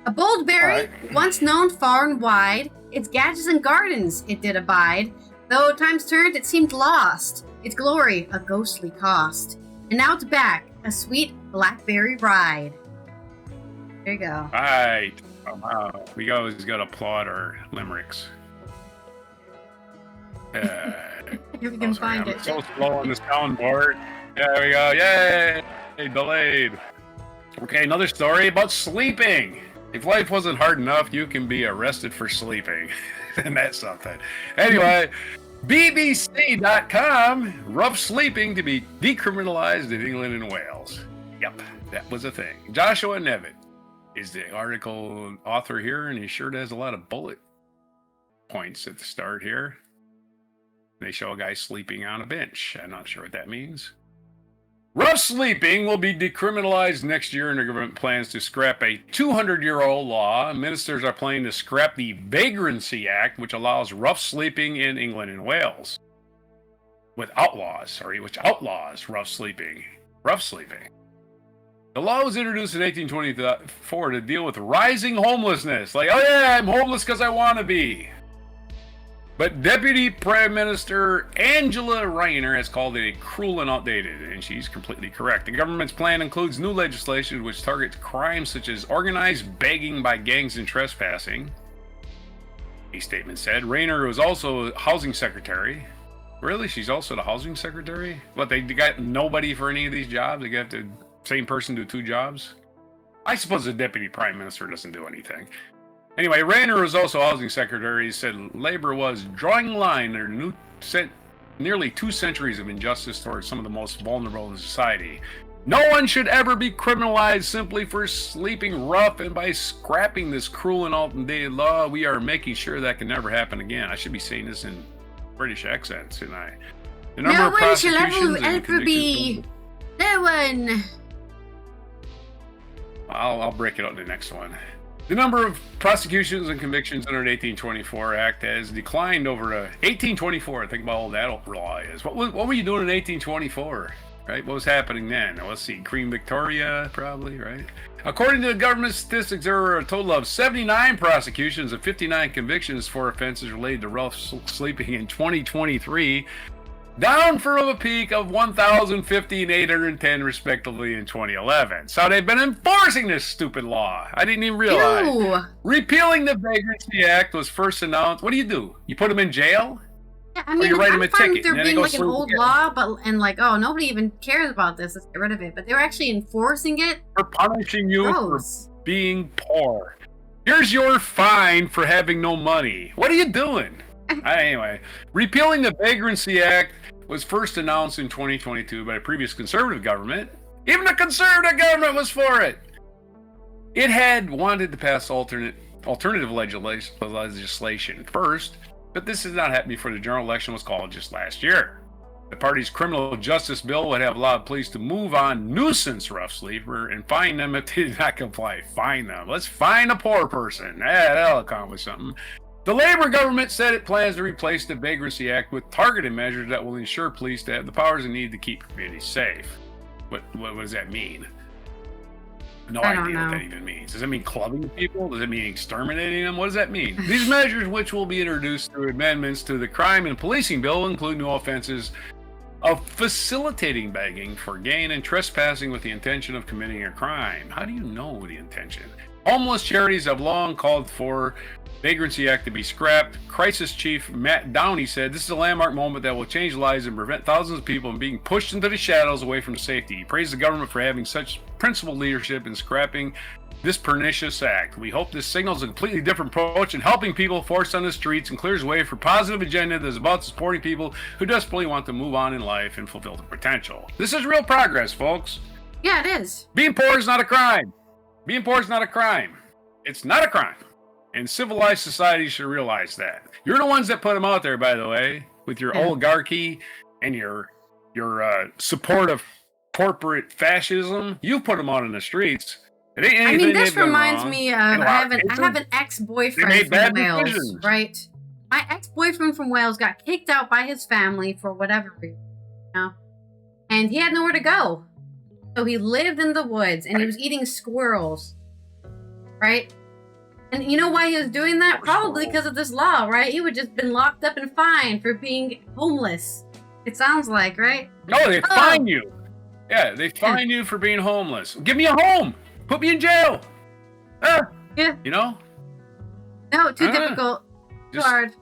A bold berry, once known far and wide, its gadgets and gardens it did abide. Though times turned, it seemed lost. Its glory, a ghostly cost. And now it's back, a sweet blackberry ride. There you go. Right. Wow. We always got to applaud our limericks. If we can find it. I'm so slow on the soundboard. There we go. Yay! Delayed. Okay, another story about sleeping. If life wasn't hard enough, you can be arrested for sleeping. And that's something. Anyway, BBC.com, rough sleeping to be decriminalized in England and Wales. Yep, that was a thing. Joshua Nevitt is the article author here, and he sure has a lot of bullet points at the start here. They show a guy sleeping on a bench. I'm not sure what that means. Rough sleeping will be decriminalized next year, and the government plans to scrap a 200-year-old law. Ministers are planning to scrap the Vagrancy Act, which allows rough sleeping in England and Wales. Which outlaws rough sleeping. The law was introduced in 1824 to deal with rising homelessness. Like, oh yeah, I'm homeless because I want to be. But Deputy Prime Minister Angela Rayner has called it cruel and outdated, and she's completely correct. The government's plan includes new legislation which targets crimes such as organized begging by gangs and trespassing. A statement said. Rayner was also housing secretary. Really? She's also the housing secretary? What, they got nobody for any of these jobs? They got the same person do two jobs? I suppose the Deputy Prime Minister doesn't do anything. Anyway, Rayner was also housing secretary. He said Labour was drawing a line under nearly 2 centuries of injustice towards some of the most vulnerable in society. No one should ever be criminalized simply for sleeping rough, and by scrapping this cruel and outdated law, we are making sure that can never happen again. I should be saying this in British accents, shouldn't I? The number of prosecutions and convictions. No one. I'll break it out in the next one. The number of prosecutions and convictions under the 1824 Act has declined over 1824. Think about how old that law is. What were you doing in 1824? Right? What was happening then? Let's see. Queen Victoria, probably, right? According to the government statistics, there were a total of 79 prosecutions and 59 convictions for offenses related to rough sleeping in 2023. Down from a peak of 1,050 and 810 respectively in 2011. So they've been enforcing this stupid law. I didn't even realize. Ew. Repealing the Vagrancy Act was first announced. What do? You put them in jail? Yeah, I mean, you write them a I'm fine ticket, with there being like an old law, oh, nobody even cares about this. Let's get rid of it. But they were actually enforcing it. For punishing you for being poor. Here's your fine for having no money. What are you doing? Anyway, repealing the Vagrancy Act was first announced in 2022 by a previous conservative government. Even the conservative government was for it. It had wanted to pass alternative legislation first, But this has not happened before the general election was called just last year. The party's criminal justice bill would have allowed police to move on nuisance rough sleeper and fine them if they did not comply. Fine them. Let's fine a poor person. That'll accomplish something. The Labor government said it plans to replace the Vagrancy Act with targeted measures that will ensure police to have the powers they need to keep communities safe. What does that mean? No idea what that even means. Does it mean clubbing people? Does it mean exterminating them? What does that mean? These measures, which will be introduced through amendments to the crime and policing bill, include new offenses of facilitating begging for gain and trespassing with the intention of committing a crime. How do you know the intention? Homeless charities have long called for Vagrancy Act to be scrapped. Crisis Chief Matt Downey said, "This is a landmark moment that will change lives and prevent thousands of people from being pushed into the shadows away from safety." He praised the government for having such principled leadership in scrapping this pernicious act. "We hope this signals a completely different approach in helping people forced on the streets and clears way for positive agenda that is about supporting people who desperately want to move on in life and fulfill their potential." This is real progress, folks. Yeah, it is. Being poor is not a crime. Being poor is not a crime. It's not a crime. And civilized society should realize that. You're the ones that put them out there, by the way, with your oligarchy and your support of corporate fascism. You put them out in the streets. It ain't anything. I mean, this reminds me of I have an ex-boyfriend from Wales, decisions. Right? My ex-boyfriend from Wales got kicked out by his family for whatever reason, and he had nowhere to go. So he lived in the woods, and he was eating squirrels, right? And you know why he was doing that? Probably because of this law, right? He would just been locked up and fined for being homeless. It sounds like, right? No, they fine you. Yeah, they fine you for being homeless. Give me a home. Put me in jail. Yeah. You know? No, too difficult. Too hard.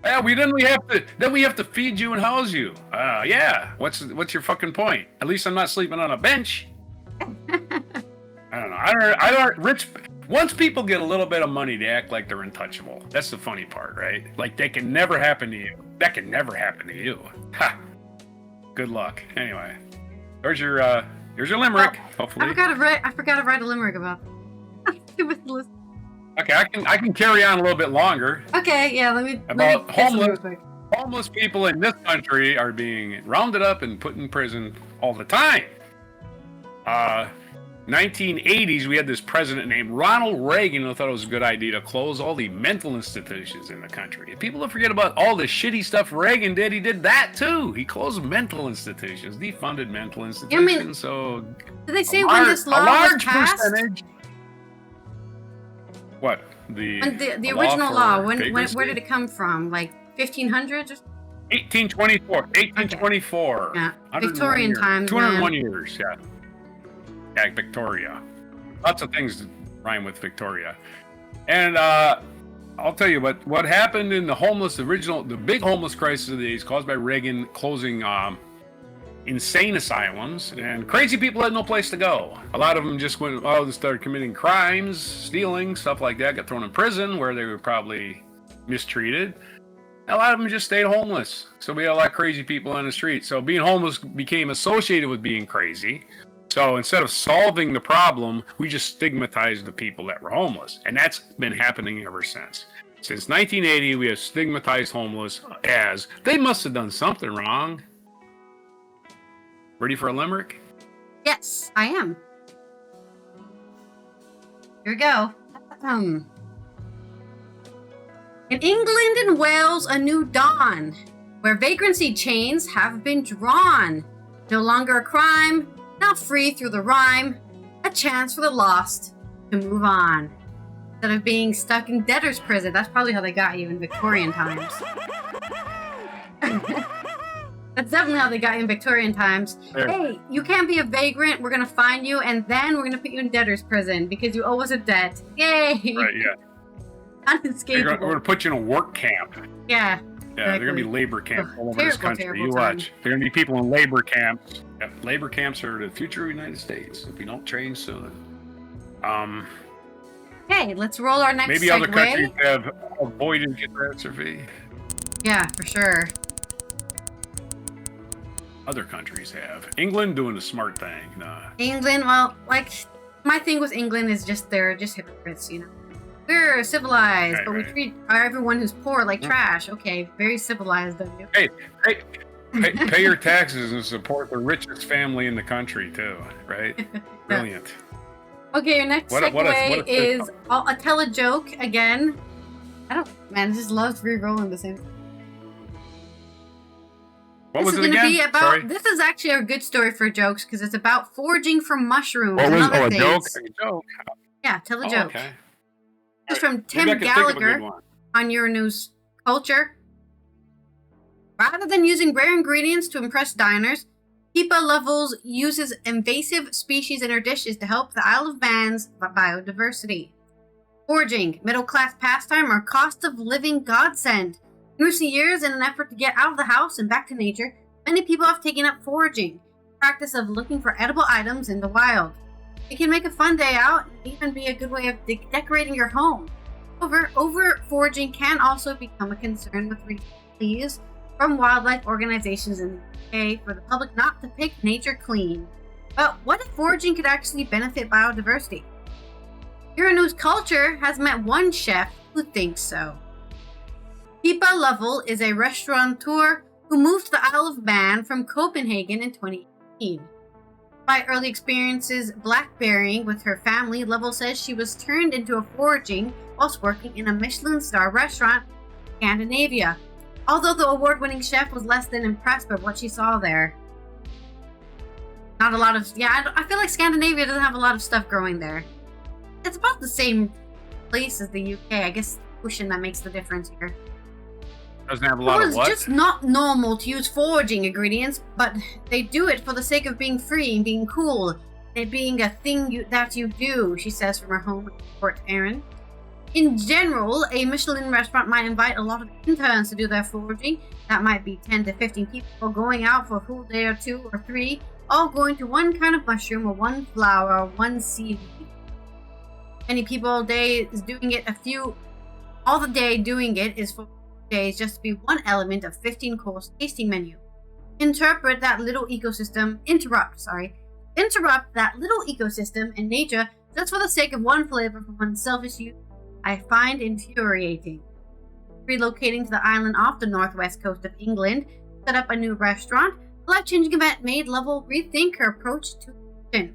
Yeah, we have to feed you and house you. Yeah. What's your fucking point? At least I'm not sleeping on a bench. I don't know. I don't rich. Once people get a little bit of money, they act like they're untouchable. That's the funny part, right? Like they can never happen to you. That can never happen to you. Ha. Good luck. Anyway, here's your limerick. Hopefully, I forgot to write a limerick about. Okay, I can carry on a little bit longer. Okay, yeah. Let me homeless people in this country are being rounded up and put in prison all the time. 1980s, we had this president named Ronald Reagan who thought it was a good idea to close all the mental institutions in the country. And people don't forget about all the shitty stuff Reagan did. He did that too. He closed mental institutions, defunded mental institutions. So, did they say when this law was passed? Percentage. What the original law? Where did it come from? Like 1500s? 1824. 1824. Okay. Yeah, Victorian times. 201 years. Yeah. Yeah, Victoria. Lots of things rhyme with Victoria. And I'll tell you what happened in the big homeless crisis of the 80s caused by Reagan closing insane asylums, and crazy people had no place to go. A lot of them just went out and started committing crimes, stealing, stuff like that, got thrown in prison where they were probably mistreated. A lot of them just stayed homeless. So we had a lot of crazy people on the street. So being homeless became associated with being crazy. So instead of solving the problem, we just stigmatized the people that were homeless. And that's been happening ever since. Since 1980, we have stigmatized homeless as they must have done something wrong. Ready for a limerick? Yes, I am. Here we go. In England and Wales, a new dawn, where vagrancy chains have been drawn. No longer a crime, now free through the rhyme, a chance for the lost to move on. Instead of being stuck in debtor's prison. That's probably how they got you in Victorian times. That's definitely how they got you in Victorian times. There. Hey, you can't be a vagrant. We're going to fine you, and then we're going to put you in debtor's prison because you owe us a debt. Yay! Right, yeah. Unescapable. We're going to put you in a work camp. Yeah. Yeah, they're going to be labor camps all over this country. You watch. There are going to be people in labor camps. Yeah, labor camps are the future of the United States if we don't change soon. Okay, let's roll our next maybe segue. Other countries have avoided catastrophe. Yeah, for sure. Other countries have. England doing the smart thing. Nah. England, well, like, my thing with England is they're just hypocrites, you know. We're civilized, Right, but we right. treat everyone who's poor like trash. Okay, very civilized of you. Pay your taxes and support the richest family in the country too, right? Brilliant. Okay, your next segue is I'll tell a joke again. I just love re-rolling the same. What was it again? This is actually a good story for jokes because it's about foraging for mushrooms and other things. A joke? Yeah, tell a joke. Okay. It's from Tim Gallagher on Euronews Culture. Rather than using rare ingredients to impress diners, Pipa Levels uses invasive species in her dishes to help the Isle of Man's biodiversity. Foraging, middle-class pastime, or cost of living godsend. In recent years, in an effort to get out of the house and back to nature, many people have taken up foraging, the practice of looking for edible items in the wild. It can make a fun day out and even be a good way of decorating your home. However, foraging can also become a concern with pleas from wildlife organizations in the UK for the public not to pick nature clean. But what if foraging could actually benefit biodiversity? Euronews Culture has met one chef who thinks so. Pipa Lovell is a restaurateur who moved to the Isle of Man from Copenhagen in 2018. By early experiences blackberrying with her family, Lovell says she was turned into a foraging whilst working in a Michelin star restaurant in Scandinavia. Although the award-winning chef was less than impressed by what she saw there. Not a lot of... Yeah, I feel like Scandinavia doesn't have a lot of stuff growing there. It's about the same place as the UK. I guess the ocean that makes the difference here. Doesn't have a lot of what? It's just not normal to use foraging ingredients, but they do it for the sake of being free and being cool. It being a thing that you do, she says from her home in Port Erin. In general, a Michelin restaurant might invite a lot of interns to do their foraging. That might be 10 to 15 people going out for a full day or 2 or 3, all going to one kind of mushroom or one flower or one seaweed. Many people all day is doing it all the day doing it is for days just to be one element of 15-course tasting menu. Interrupt that little ecosystem in nature just for the sake of one flavor for one's selfish use. I find infuriating. Relocating to the island off the northwest coast of England, set up a new restaurant, a life-changing event made Lovell rethink her approach to kitchen.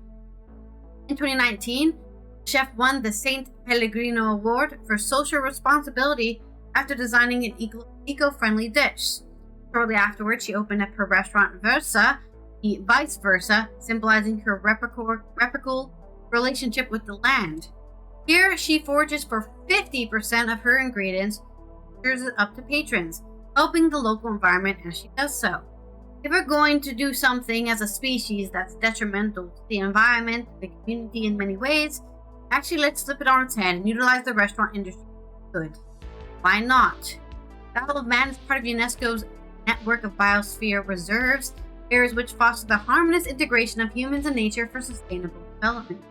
In 2019, the chef won the St. Pellegrino Award for social responsibility after designing an eco-friendly dish. Shortly afterwards, she opened up her restaurant Versa, the vice versa, symbolizing her reciprocal relationship with the land. Here, she forages for 50% of her ingredients, serves it up to patrons, helping the local environment as she does so. If we're going to do something as a species that's detrimental to the environment, the community in many ways, actually let's flip it on its head and utilize the restaurant industry for good. Why not? The Isle of Man is part of UNESCO's network of biosphere reserves, areas which foster the harmonious integration of humans and nature for sustainable development.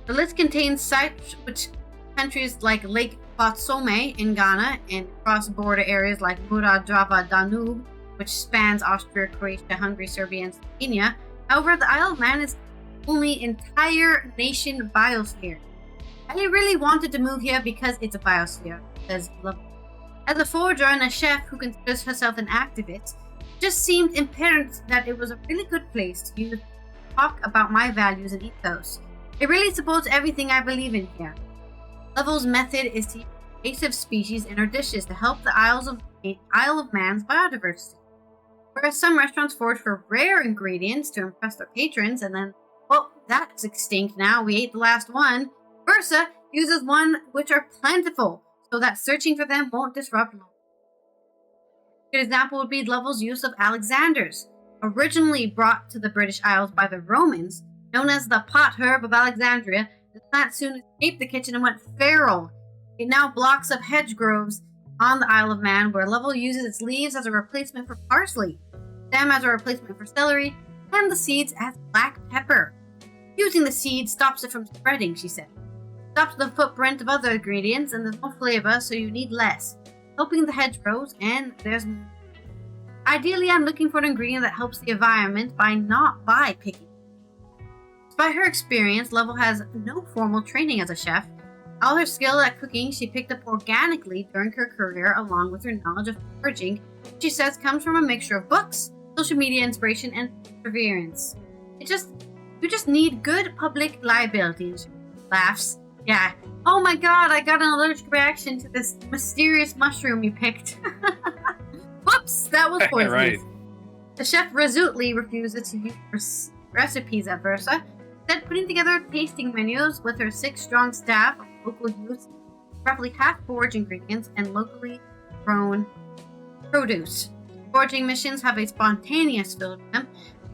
The list contains sites which countries like Lake Potsome in Ghana and cross-border areas like Mura-Drava-Danube, which spans Austria, Croatia, Hungary, Serbia, and Slovenia. However, the Isle of Man is only entire nation biosphere. I really wanted to move here because it's a biosphere, says Lovell. As a forager and a chef who considers herself an activist, it just seemed imperative that it was a really good place to talk about my values and ethos. It really supports everything I believe in here. Lovell's method is to use invasive species in her dishes to help the Isle of Man's biodiversity. Whereas some restaurants forage for rare ingredients to impress their patrons and then, well, that's extinct now, we ate the last one. Versa uses one which are plentiful so that searching for them won't disrupt life. A good example would be Lovell's use of Alexanders, originally brought to the British Isles by the Romans. Known as the pot herb of Alexandria, the plant soon escaped the kitchen and went feral. It now blocks up hedgerows on the Isle of Man, where Lovell uses its leaves as a replacement for parsley, stem as a replacement for celery, and the seeds as black pepper. Using the seeds stops it from spreading, she said. Stops the footprint of other ingredients, and there's more flavor, so you need less, helping the hedgerows, and there's more. Ideally, I'm looking for an ingredient that helps the environment by picking. Despite her experience, Lovell has no formal training as a chef. All her skill at cooking she picked up organically during her career, along with her knowledge of foraging, she says comes from a mixture of books, social media inspiration, and perseverance. You just need good public liability. Laughs. Yeah. Oh my god, I got an allergic reaction to this mysterious mushroom you picked. Whoops, that was poisonous. Right. The chef resolutely refuses to use recipes at Versa, instead putting together tasting menus with her 6-strong staff of local youth, roughly half forage ingredients and locally grown produce. Foraging missions have a spontaneous feel to them,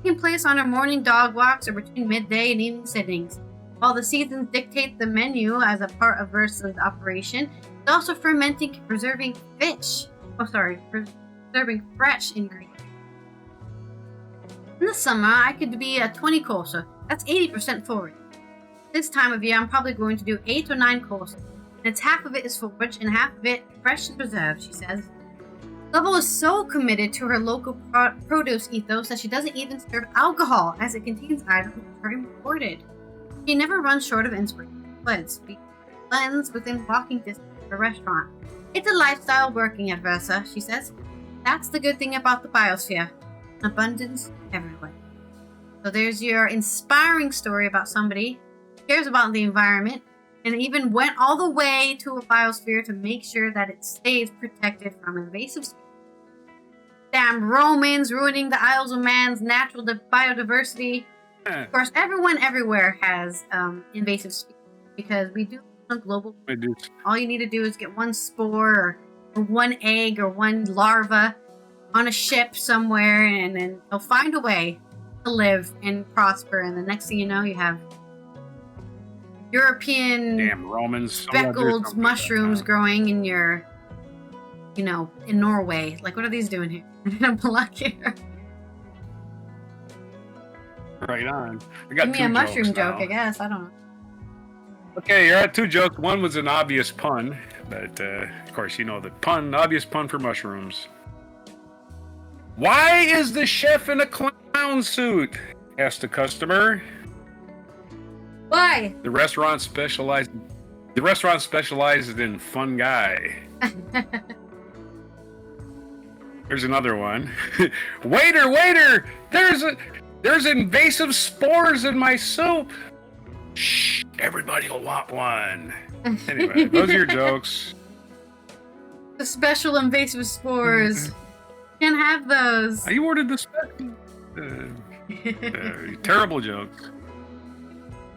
taking place on her morning dog walks or between midday and evening sittings. While the seasons dictate the menu as a part of Versa's operation, it's also fermenting and preserving preserving fresh ingredients. In the summer, I could be a 20 courser. That's 80% forage. This time of year, I'm probably going to do 8 or 9 courses, and it's half of it is forage and half of it fresh and preserved, she says. Lovell is so committed to her local produce ethos that she doesn't even serve alcohol, as it contains items that are imported. She never runs short of inspiration. Blends within walking distance of a restaurant. It's a lifestyle working at Versa, she says. That's the good thing about the biosphere. Abundance everywhere. So there's your inspiring story about somebody who cares about the environment and even went all the way to a biosphere to make sure that it stays protected from invasive species. Damn Romans ruining the Isles of Man's natural biodiversity. Of course, everyone everywhere has invasive species because we do a global. All you need to do is get one spore or one egg or one larva on a ship somewhere, and then they'll find a way to live and prosper. And the next thing you know, you have European Romans speckled mushrooms growing in your, in Norway. Like, what are these doing here? In Black here. Right on. Give me a mushroom joke, I guess. I don't know. Okay, you're at 2 jokes. One was an obvious pun, but of course, the pun, obvious pun for mushrooms. Why is the chef in a clown suit? Asked the customer. Why? The restaurant specializes in fun guy. There's another one. Waiter! There's invasive spores in my soup. Shh, everybody will want one. Anyway, those are your jokes. The special invasive spores. Can't have those. You ordered the special. Terrible jokes.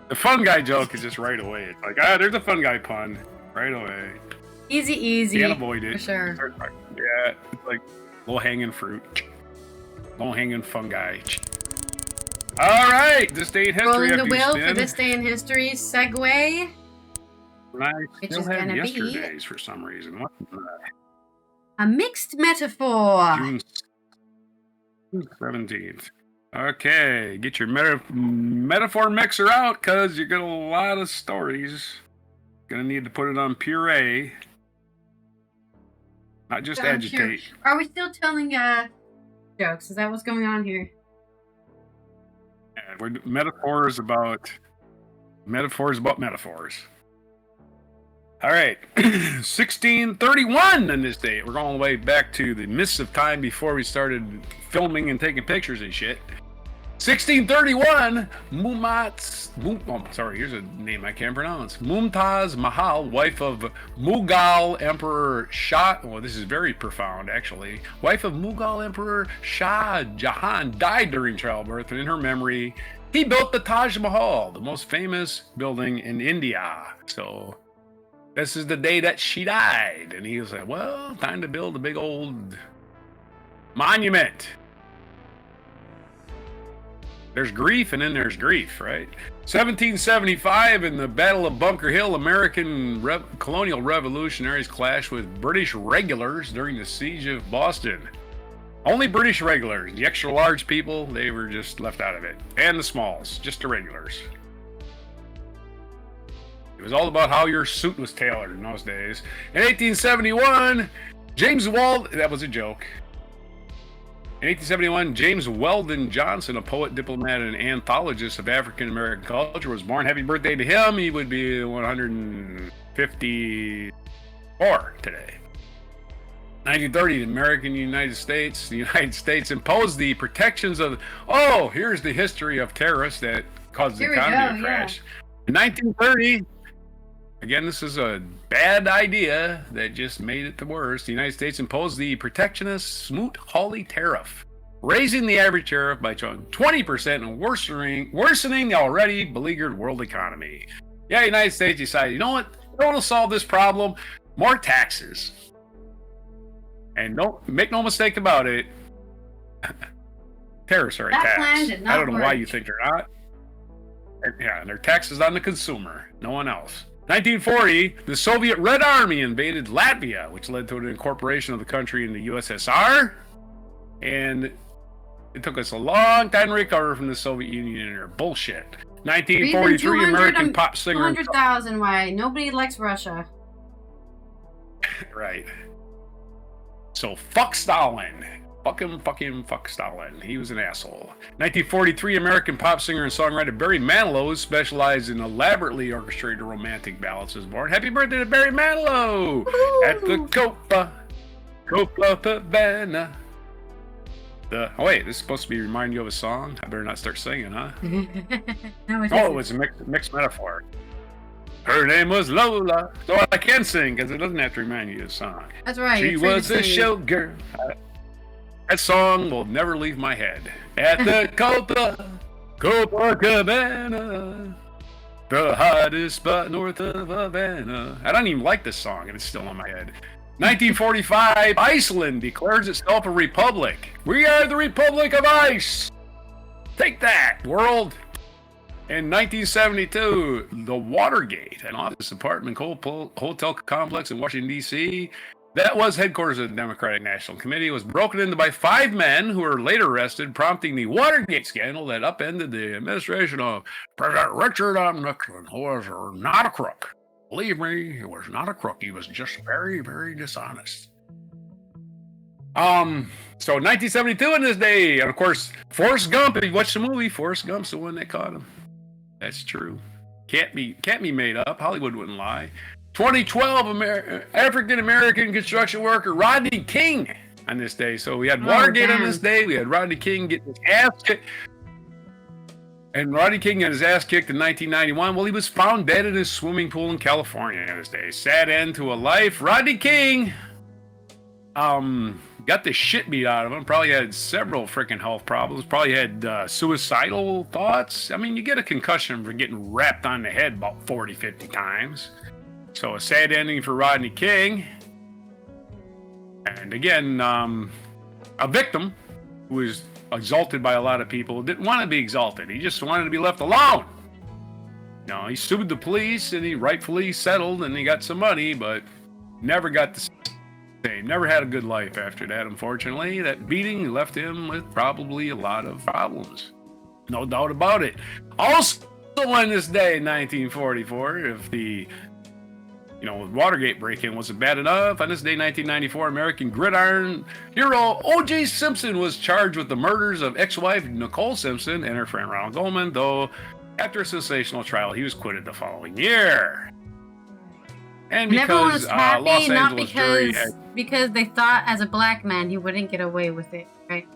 The fun guy joke is just right away. It's like, there's a fun guy pun. Right away. Easy. Can't avoid it. For sure. Yeah, it's like low-hanging fruit. Low-hanging fungi. All right, this day in history. Rolling the wheel for this day in history segue. Which is going to be for some reason. What? A mixed metaphor. June 17th. Okay, get your metaphor mixer out, because you got a lot of stories. Gonna need to put it on puree. Not just agitate. Are we still telling jokes? Is that what's going on here? Yeah, metaphors about metaphors. All right, 1631 on this date. We're going all the way back to the mists of time before we started filming and taking pictures and shit. 1631, here's a name I can't pronounce. Mumtaz Mahal, wife of Mughal Emperor Shah. Well, this is very profound, actually. Wife of Mughal Emperor Shah Jahan died during childbirth, and in her memory, he built the Taj Mahal, the most famous building in India. So this is the day that she died. And he was like, well, time to build a big old monument. There's grief, and then there's grief, right? 1775, in the Battle of Bunker Hill, American colonial revolutionaries clashed with British regulars during the siege of Boston. Only British regulars. The extra large people, they were just left out of it. And the smalls, just the regulars. It was all about how your suit was tailored in those days. In 1871, that was a joke. In 1871, James Weldon Johnson, a poet, diplomat, and anthologist of African American culture, was born. Happy birthday to him. He would be 100. 54 today. 1930, the United States imposed the protections of. Oh, here's the history of terrorists that caused the economy to crash. In 1930, again, this is a bad idea that just made it the worst. The United States imposed the protectionist Smoot-Hawley tariff, raising the average tariff by 20% and worsening the already beleaguered world economy. Yeah, the United States decided, you know what will solve this problem? More taxes. And don't make no mistake about it, tariffs are a tax. I don't know why you think they're not. And they're taxes on the consumer, no one else. 1940, the Soviet Red Army invaded Latvia, which led to an incorporation of the country in the USSR. And it took us a long time to recover from the Soviet Union and their bullshit. 1943, American pop singer. 200,000, why? Nobody likes Russia. Right. So fuck Stalin. Fuck Stalin. He was an asshole. 1943, American pop singer and songwriter Barry Manilow, specialized in elaborately orchestrated romantic ballads, was born. Happy birthday to Barry Manilow! Woo! At the Copacabana. Oh wait, this is supposed to be reminding you of a song? I better not start singing, huh? No, it was a mixed metaphor. Her name was Lola. So I can sing, because it doesn't have to remind you of a song. That's right. She was a showgirl. That song will never leave my head. At the Copacabana, the hottest spot north of Havana. I don't even like this song, and it's still in my head. 1945, Iceland declares itself a republic. We are the Republic of Ice. Take that, world. In 1972, the Watergate, an office apartment hotel complex in Washington, D.C., that was headquarters of the Democratic National Committee, was broken into by 5 men who were later arrested, prompting the Watergate scandal that upended the administration of President Richard M. Nixon, who was not a crook. Believe me, he was not a crook. He was just very, very dishonest. So 1972 in this day, and of course, Forrest Gump, if you watch the movie, Forrest Gump's the one that caught him. That's true. Can't be made up. Hollywood wouldn't lie. 2012, African-American construction worker Rodney King on this day. So we had Watergate on this day. We had Rodney King getting his ass kicked. And Rodney King got his ass kicked in 1991. Well, he was found dead in his swimming pool in California on this day. Sad end to a life. Rodney King got the shit beat out of him. Probably had several freaking health problems. Probably had suicidal thoughts. I mean, you get a concussion for getting wrapped on the head about 40, 50 times. So a sad ending for Rodney King. And again, a victim who was exalted by a lot of people, didn't want to be exalted. He just wanted to be left alone. No, he sued the police and he rightfully settled and he got some money, but never got the same. Never had a good life after that, unfortunately. That beating left him with probably a lot of problems. No doubt about it. Also on this day, 1944, if the Watergate break-in wasn't bad enough, on this day, 1994, American gridiron hero O.J. Simpson was charged with the murders of ex-wife Nicole Simpson and her friend Ronald Goldman, though after a sensational trial, he was acquitted the following year. And because was happy, Los not Angeles jury because they thought as a black man he wouldn't get away with it, right?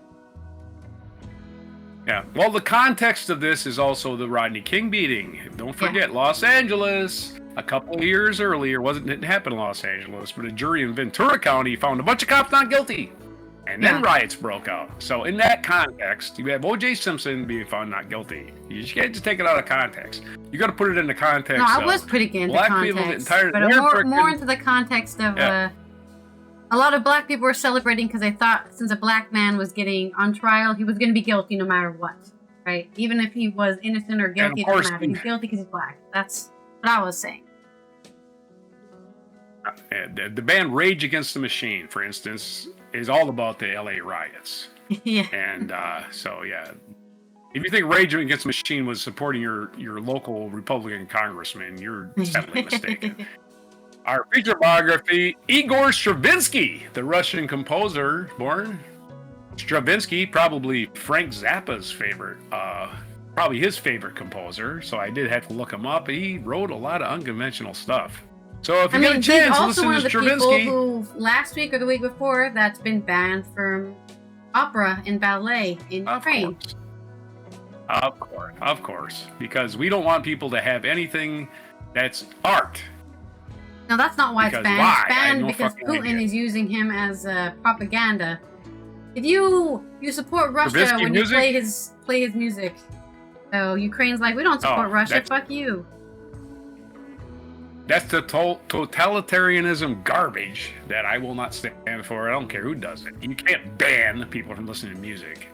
Yeah. Well, the context of this is also the Rodney King beating. Don't forget, Los Angeles. A couple of years earlier, didn't happen in Los Angeles, but a jury in Ventura County found a bunch of cops not guilty. And then riots broke out. So in that context, you have O.J. Simpson being found not guilty. You can't just take it out of context. You got to put it in the context. No, I was putting it into black context. People getting tired but more into the context of a lot of black people were celebrating because they thought since a black man was getting on trial, he was going to be guilty no matter what, right? Even if he was innocent or guilty, it doesn't matter. He's guilty because he's black. That's what I was saying. The band Rage Against the Machine, for instance, is all about the LA riots. Yeah. And if you think Rage Against the Machine was supporting your local Republican congressman, you're sadly mistaken. Our feature biography, Igor Stravinsky, the Russian composer, born. Stravinsky, probably Frank Zappa's favorite, probably his favorite composer, so I did have to look him up. He wrote a lot of unconventional stuff. So if you get a he's chance, also listen one to of the people Stravinsky. who last week or the week before that's been banned from opera and ballet in Ukraine. Of course, because we don't want people to have anything that's art. No, that's not why Because it's banned. why? It's I have banned no because fucking Putin idea. is using him as propaganda. If you support Russia Stravinsky when music? you play his music, so Ukraine's like, we don't support Russia. that's- Fuck you. That's the totalitarianism garbage that I will not stand for. I don't care who does it. You can't ban people from listening to music.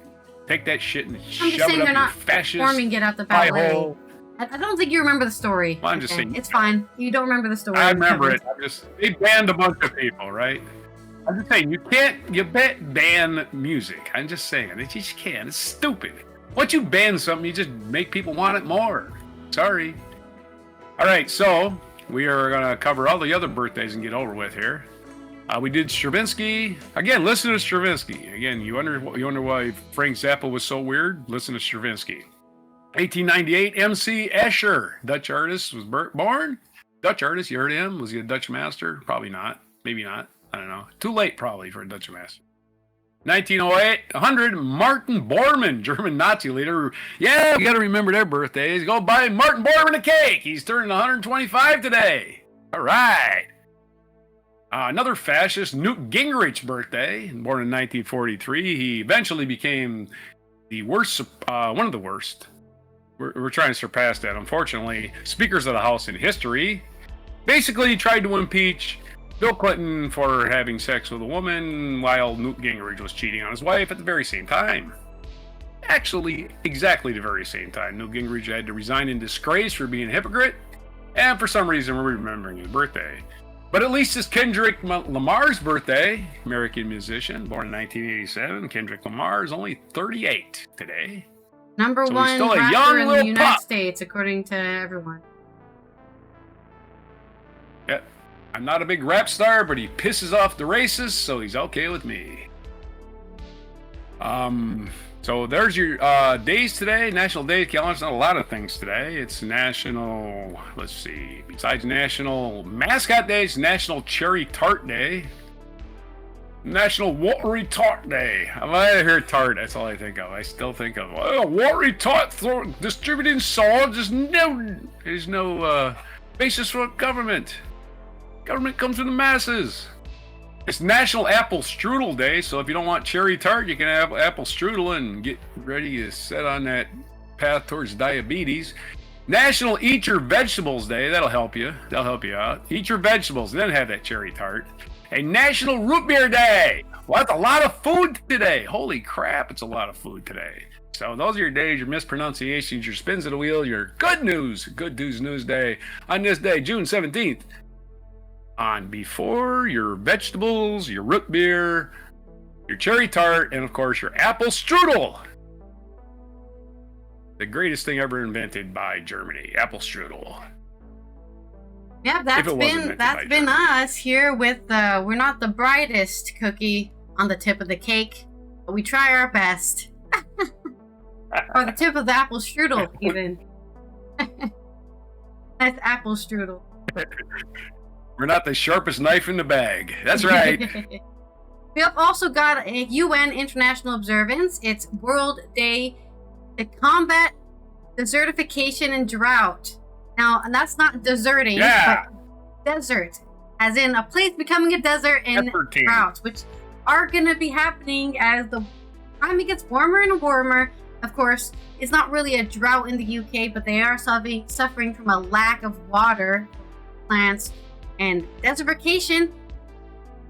Take that shit and I'm just shove saying it they're up your not fascist performing it at the pie ballet. hole. I don't think you remember the story. Well, I'm just saying- It's fine. You don't remember the story. I remember it. They banned a bunch of people, right? I'm just saying, you ban music. I'm just saying, you just can't. It's stupid. Once you ban something, you just make people want it more. Sorry. All right, so we are going to cover all the other birthdays and get over with here. We did Stravinsky. Again, listen to Stravinsky. Again, you wonder why Frank Zappa was so weird? Listen to Stravinsky. 1898, M.C. Escher, Dutch artist, was born. Dutch artist, you heard of him? Was he a Dutch master? Probably not. Maybe not. I don't know. Too late, probably, for a Dutch master. 1908, Martin Bormann, German Nazi leader. Yeah, you got to remember their birthdays. Go buy Martin Bormann a cake. He's turning 125 today. All right. Another fascist, Newt Gingrich's birthday, born in 1943. He eventually became the worst, one of the worst. We're trying to surpass that. Unfortunately, speakers of the House in history. Basically, he tried to impeach Bill Clinton for having sex with a woman while Newt Gingrich was cheating on his wife at the very same time. Actually, exactly the very same time. Newt Gingrich had to resign in disgrace for being a hypocrite, and for some reason we're remembering his birthday. But at least it's Kendrick Lamar's birthday, American musician, born in 1987. Kendrick Lamar is only 38 today. Number So he's one still a rapper young in the little United pup. States, according to everyone. Yeah, I'm not a big rap star, but he pisses off the racists, so he's okay with me. So there's your days today. National Day calendar. It's not a lot of things today. It's National, let's see, besides National Mascot Day, it's National Cherry Tart Day. National Watery Tart Day. When I hear Tart, that's all I think of. I still think of, oh, Watery Tart distributing salt. There's no basis for government. Government comes from the masses. It's National Apple Strudel Day, so if you don't want cherry tart, you can have apple strudel and get ready to set on that path towards diabetes. National Eat Your Vegetables Day, that'll help you. That'll help you out. Eat your vegetables, then have that cherry tart. A National Root Beer Day. Well, that's a lot of food today. Holy crap, it's a lot of food today. So those are your days, your mispronunciations, your spins of the wheel, your good news. Good Tues News Day. On this day, June 17th. On before your vegetables, your root beer, your cherry tart, and of course your apple strudel. The greatest thing ever invented by Germany, apple strudel. Yeah, that's been us here with we're not the brightest cookie on the tip of the cake, but we try our best. Or the tip of the apple strudel, even. That's apple strudel. We're not the sharpest knife in the bag. That's right. We have also got a UN international observance. It's World Day to combat desertification and drought. Now, and that's not deserting, but desert, as in a place becoming a desert and droughts, which are going to be happening as the climate gets warmer and warmer. Of course, it's not really a drought in the UK, but they are suffering from a lack of water, plants, and desertification.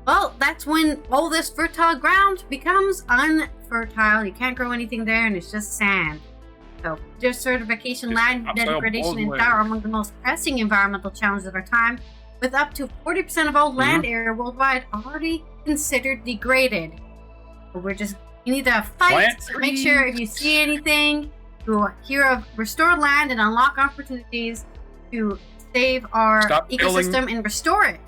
Well, that's when all this fertile ground becomes unfertile. You can't grow anything there, and it's just sand. So, desertification, land degradation, and drought are among the most pressing environmental challenges of our time, with up to 40% of all land area worldwide already considered degraded. So you need to fight. So make sure if you see anything, to hear of restore land and unlock opportunities to save our ecosystem and restore it.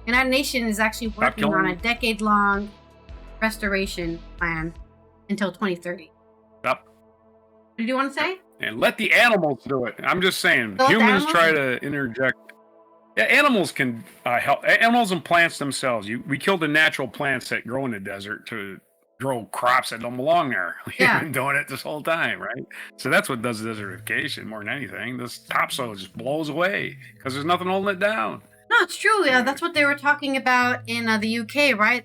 United Nations is actually working on a decade-long restoration plan until 2030. Yep. What did you want to say? And let the animals do it. I'm just saying, So humans try to interject. Yeah, animals can help. Animals and plants themselves. We kill the natural plants that grow in the desert to grow crops that don't belong there. We've Yeah. been doing it this whole time, right? So that's what does desertification more than anything. This topsoil just blows away because there's nothing holding it down. No, it's true. Yeah. That's what they were talking about in the UK, right?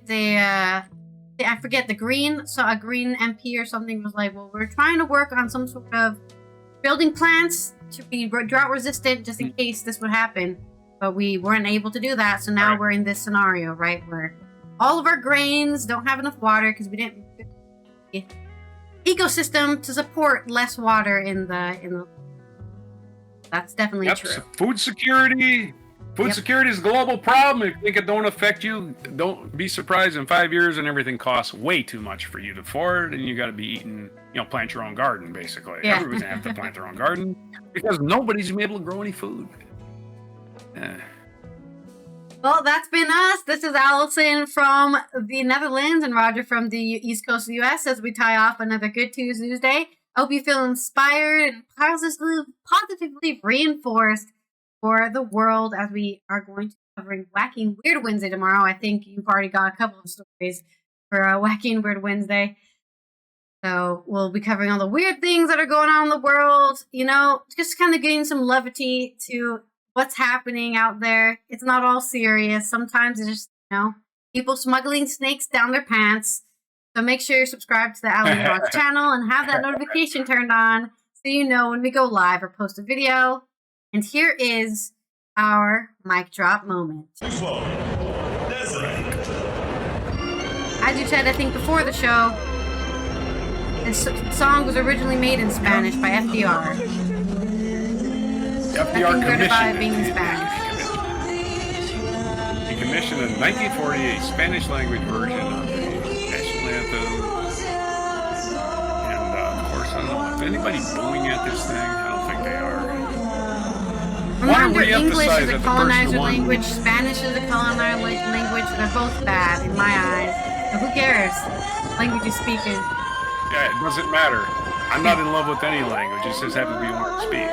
I forget, a green MP or something was like, well, we're trying to work on some sort of building plants to be drought resistant just in case this would happen. But we weren't able to do that. So now we're in this scenario, right? Where all of our grains don't have enough water because we didn't ecosystem to support less water in the. That's definitely true. So food security. Food security is a global problem. If you think it don't affect you, don't be surprised in 5 years and everything costs way too much for you to afford, and you got to be eating, plant your own garden, basically. Yeah. Everybody's going to have to plant their own garden because nobody's going to be able to grow any food. Yeah. Well, that's been us. This is Allison from the Netherlands and Roger from the East Coast of the U.S. as we tie off another Good Tues News Day. I hope you feel inspired and positively reinforced for the world as we are going to be covering Wacky and Weird Wednesday tomorrow. I think you've already got a couple of stories for Wacky and Weird Wednesday. So we'll be covering all the weird things that are going on in the world, just kind of getting some levity to what's happening out there. It's not all serious. Sometimes it's just, people smuggling snakes down their pants. So make sure you're subscribed to the Allie Rock channel and have that notification turned on so you know when we go live or post a video. And here is our mic drop moment. As you said, I think before the show, this song was originally made in Spanish by FDR. FDR commissioned being in Spanish. He commissioned a 1948 Spanish language version of the national anthem. And of course, I don't know if anybody's booing at this thing. I don't think they are. Remember, English is a colonizer language, Spanish is a colonizer language. They're both bad in my eyes. But who cares? Language you speak in. Yeah, it doesn't matter. I'm not in love with any language. It just happens to be one to speak.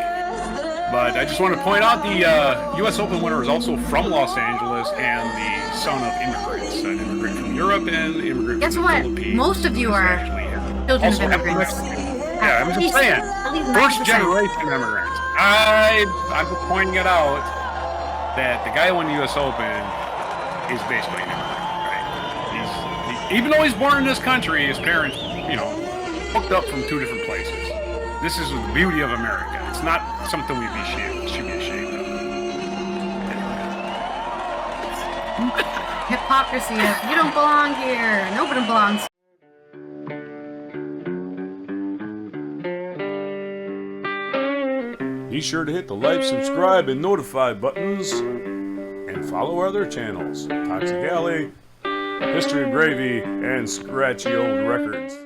But I just want to point out the U.S. Open winner is also from Los Angeles and the son of immigrants. An immigrant from Europe and an immigrant Guess from what? the Philippines. Most of you are children of immigrants. Yeah, I'm just saying. First generation immigrants. I'm pointing it out that the guy who won the U.S. Open is basically an immigrant, right? Even though he's born in this country, his parents, hooked up from two different places. This is the beauty of America. It's not something should be ashamed of. Hypocrisy of, you don't belong here. Nobody belongs. Be sure to hit the like, subscribe, and notify buttons, and follow our other channels, Toxic Alley, History of Gravy, and Scratchy Old Records.